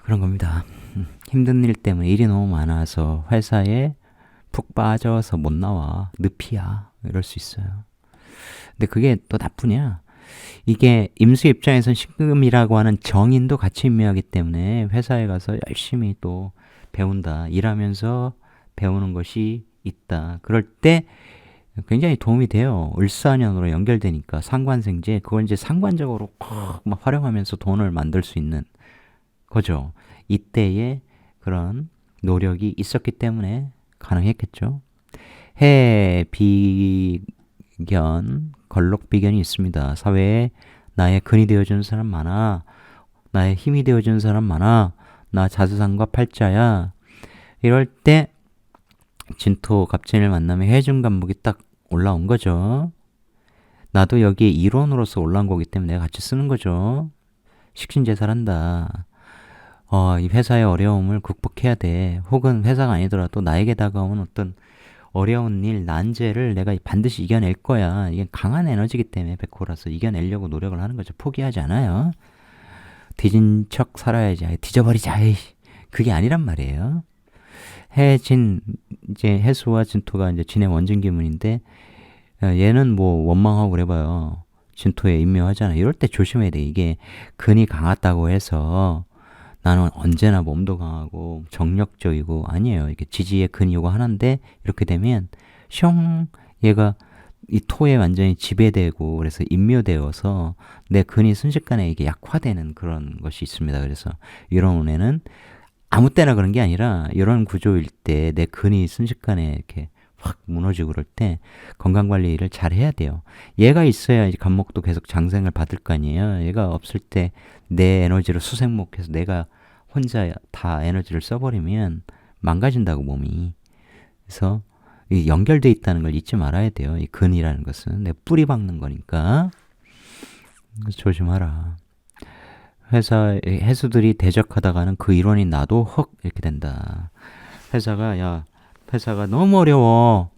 그런 겁니다. 힘든 일 때문에 일이 너무 많아서 회사에 푹 빠져서 못 나와. 늪이야. 이럴 수 있어요. 근데 그게 또 나쁘냐? 이게 임수 입장에선 신금이라고 하는 정인도 같이 임묘하기 때문에 회사에 가서 열심히 또 배운다. 일하면서 배우는 것이 있다. 그럴 때 굉장히 도움이 돼요. 을사년으로 연결되니까 상관생제 그걸 이제 상관적으로 막 활용하면서 돈을 만들 수 있는 거죠. 이때의 그런 노력이 있었기 때문에 가능했겠죠. 해 비견 걸록비견이 있습니다. 사회에 나의 근이 되어주는 사람 많아. 나의 힘이 되어주는 사람 많아. 나 자수상과 팔자야. 이럴 때 진토 갑진을 만나면 해중간목이 딱 올라온 거죠. 나도 여기에 일원으로서 올라온 거기 때문에 내가 같이 쓰는 거죠. 식신제살한다. 이 회사의 어려움을 극복해야 돼. 혹은 회사가 아니더라도 나에게 다가오는 어떤 어려운 일, 난제를 내가 반드시 이겨낼 거야. 이게 강한 에너지이기 때문에 백호라서 이겨내려고 노력을 하는 거죠. 포기하지 않아요. 뒤진 척 살아야지. 뒤져버리자. 그게 아니란 말이에요. 해진, 이제 해수와 진토가 이제 진의 원진 기문인데, 얘는 뭐 원망하고 그래봐요. 진토에 임묘하잖아. 이럴 때 조심해야 돼. 이게 근이 강하다고 해서 나는 언제나 몸도 강하고 정력적이고 아니에요. 이게 지지의 근이 요거 하나인데 이렇게 되면 숑 얘가 이 토에 완전히 지배되고 그래서 임묘되어서 내 근이 순식간에 이게 약화되는 그런 것이 있습니다. 그래서 이런 운에는 아무 때나 그런 게 아니라 이런 구조일 때 내 근이 순식간에 이렇게 확 무너지고 그럴 때 건강관리를 잘 해야 돼요. 얘가 있어야 이제 간목도 계속 장생을 받을 거 아니에요. 얘가 없을 때 내 에너지로 수생목해서 내가 혼자 다 에너지를 써버리면 망가진다고 몸이. 그래서 이 연결돼 있다는 걸 잊지 말아야 돼요. 이 근이라는 것은 내 뿌리 박는 거니까. 그래서 조심하라. 해수들이 대적하다가는 그 일원인 나도 헉 이렇게 된다. 회사가 너무 어려워.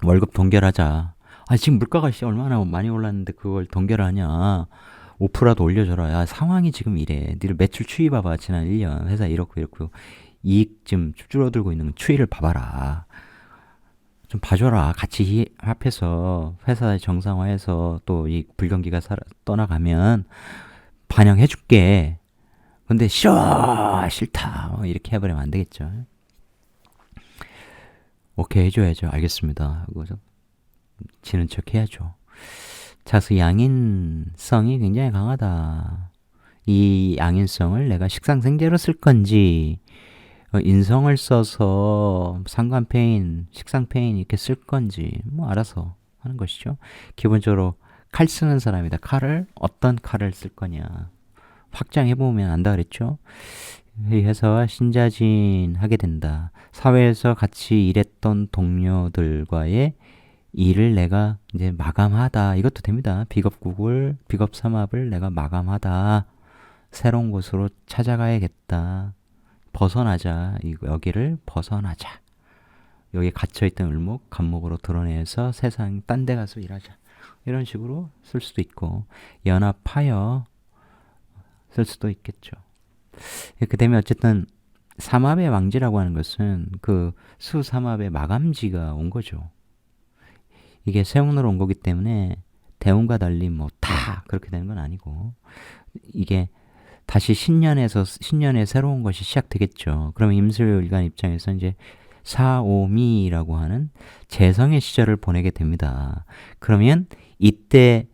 월급 동결하자. 지금 물가가 얼마나 많이 올랐는데 그걸 동결하냐. 5%라도 올려줘라. 야, 상황이 지금 이래. 니들 매출 추이 봐봐. 지난 1년. 회사 이렇고. 이익 좀 줄어들고 있는 추이를 봐봐라. 좀 봐줘라. 같이 합해서 회사 정상화해서 또 이 불경기가 떠나가면 반영해줄게. 근데 싫다. 이렇게 해버리면 안 되겠죠. 오케이 해줘야죠. 알겠습니다. 하고 지는 척 해야죠. 자수 양인성이 굉장히 강하다. 이 양인성을 내가 식상생재로 쓸 건지 인성을 써서 상관패인, 식상패인 이렇게 쓸 건지 뭐 알아서 하는 것이죠. 기본적으로 칼 쓰는 사람이다. 어떤 칼을 쓸 거냐 확장해보면 안다 그랬죠. 회사와 신자진 하게 된다. 사회에서 같이 일했던 동료들과의 일을 내가 이제 마감하다. 이것도 됩니다. 비겁 삼합을 내가 마감하다. 새로운 곳으로 찾아가야겠다. 벗어나자. 여기를 벗어나자. 여기 갇혀있던 을목, 간목으로 드러내서 세상 딴 데 가서 일하자. 이런 식으로 쓸 수도 있고 연합하여 쓸 수도 있겠죠. 이렇게 되면 어쨌든 삼합의 왕지라고 하는 것은 그 수삼합의 마감지가 온 거죠. 이게 세운으로 온 거기 때문에 대운과 달리 뭐 다 그렇게 되는 건 아니고 이게 다시 신년에 새로운 것이 시작되겠죠. 그러면 임술일간 입장에서 이제 사오미라고 하는 재성의 시절을 보내게 됩니다. 그러면 이때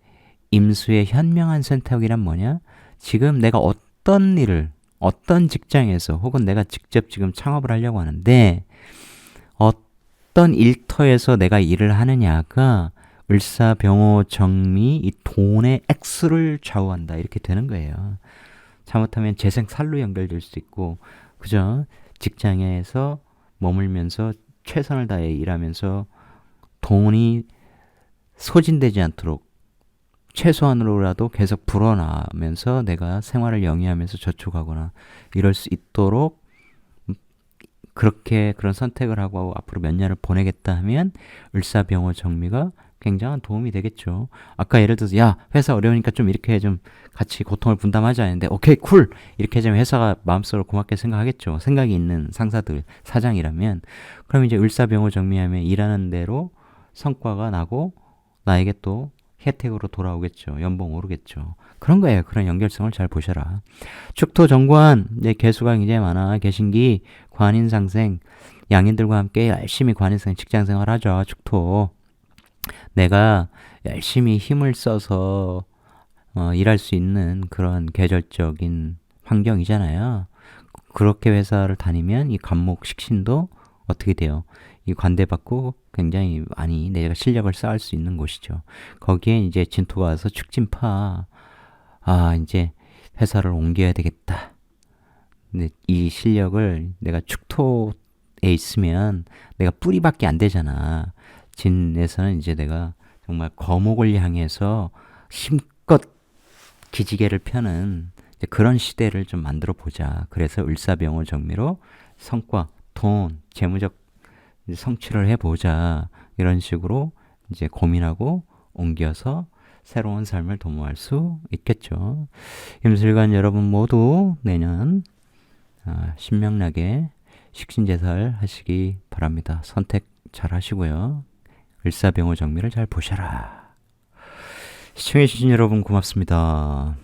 임수의 현명한 선택이란 뭐냐? 지금 내가 어떤 직장에서 혹은 내가 직접 지금 창업을 하려고 하는데 어떤 일터에서 내가 일을 하느냐가 을사, 병호, 정미, 이 돈의 액수를 좌우한다. 이렇게 되는 거예요. 잘못하면 재생 살로 연결될 수도 있고, 그죠? 직장에서 머물면서 최선을 다해 일하면서 돈이 소진되지 않도록 최소한으로라도 계속 불어나면서 내가 생활을 영위하면서 저축하거나 이럴 수 있도록 그렇게 그런 선택을 하고 앞으로 몇 년을 보내겠다 하면 을사병호정미가 굉장한 도움이 되겠죠. 아까 예를 들어서 야 회사 어려우니까 좀 이렇게 좀 같이 고통을 분담하자 했는데 오케이 쿨 이렇게 하면 회사가 마음속으로 고맙게 생각하겠죠. 생각이 있는 상사들 사장이라면 그럼 이제 을사병호정미하면 일하는 대로 성과가 나고 나에게 또 혜택으로 돌아오겠죠. 연봉 오르겠죠. 그런 거예요. 그런 연결성을 잘 보셔라. 축토정관 이제 개수가 굉장히 많아. 개신기 관인상생 양인들과 함께 열심히 관인상 직장생활 하죠. 축토 내가 열심히 힘을 써서 일할 수 있는 그런 계절적인 환경이잖아요. 그렇게 회사를 다니면 이 관목 식신도 어떻게 돼요? 이 관대받고 굉장히 많이 내가 실력을 쌓을 수 있는 곳이죠. 거기에 이제 진토가 와서 축진파 이제 회사를 옮겨야 되겠다. 근데 이 실력을 내가 축토에 있으면 내가 뿌리밖에 안 되잖아. 진에서는 이제 내가 정말 거목을 향해서 힘껏 기지개를 펴는 이제 그런 시대를 좀 만들어 보자. 그래서 을사병호정미로 성과, 돈, 재무적 성취를 해보자. 이런 식으로 이제 고민하고 옮겨서 새로운 삶을 도모할 수 있겠죠. 임술관 여러분 모두 내년 신명나게 식신제살 하시기 바랍니다. 선택 잘 하시고요. 을사병호정미를 잘 보셔라. 시청해주신 여러분 고맙습니다.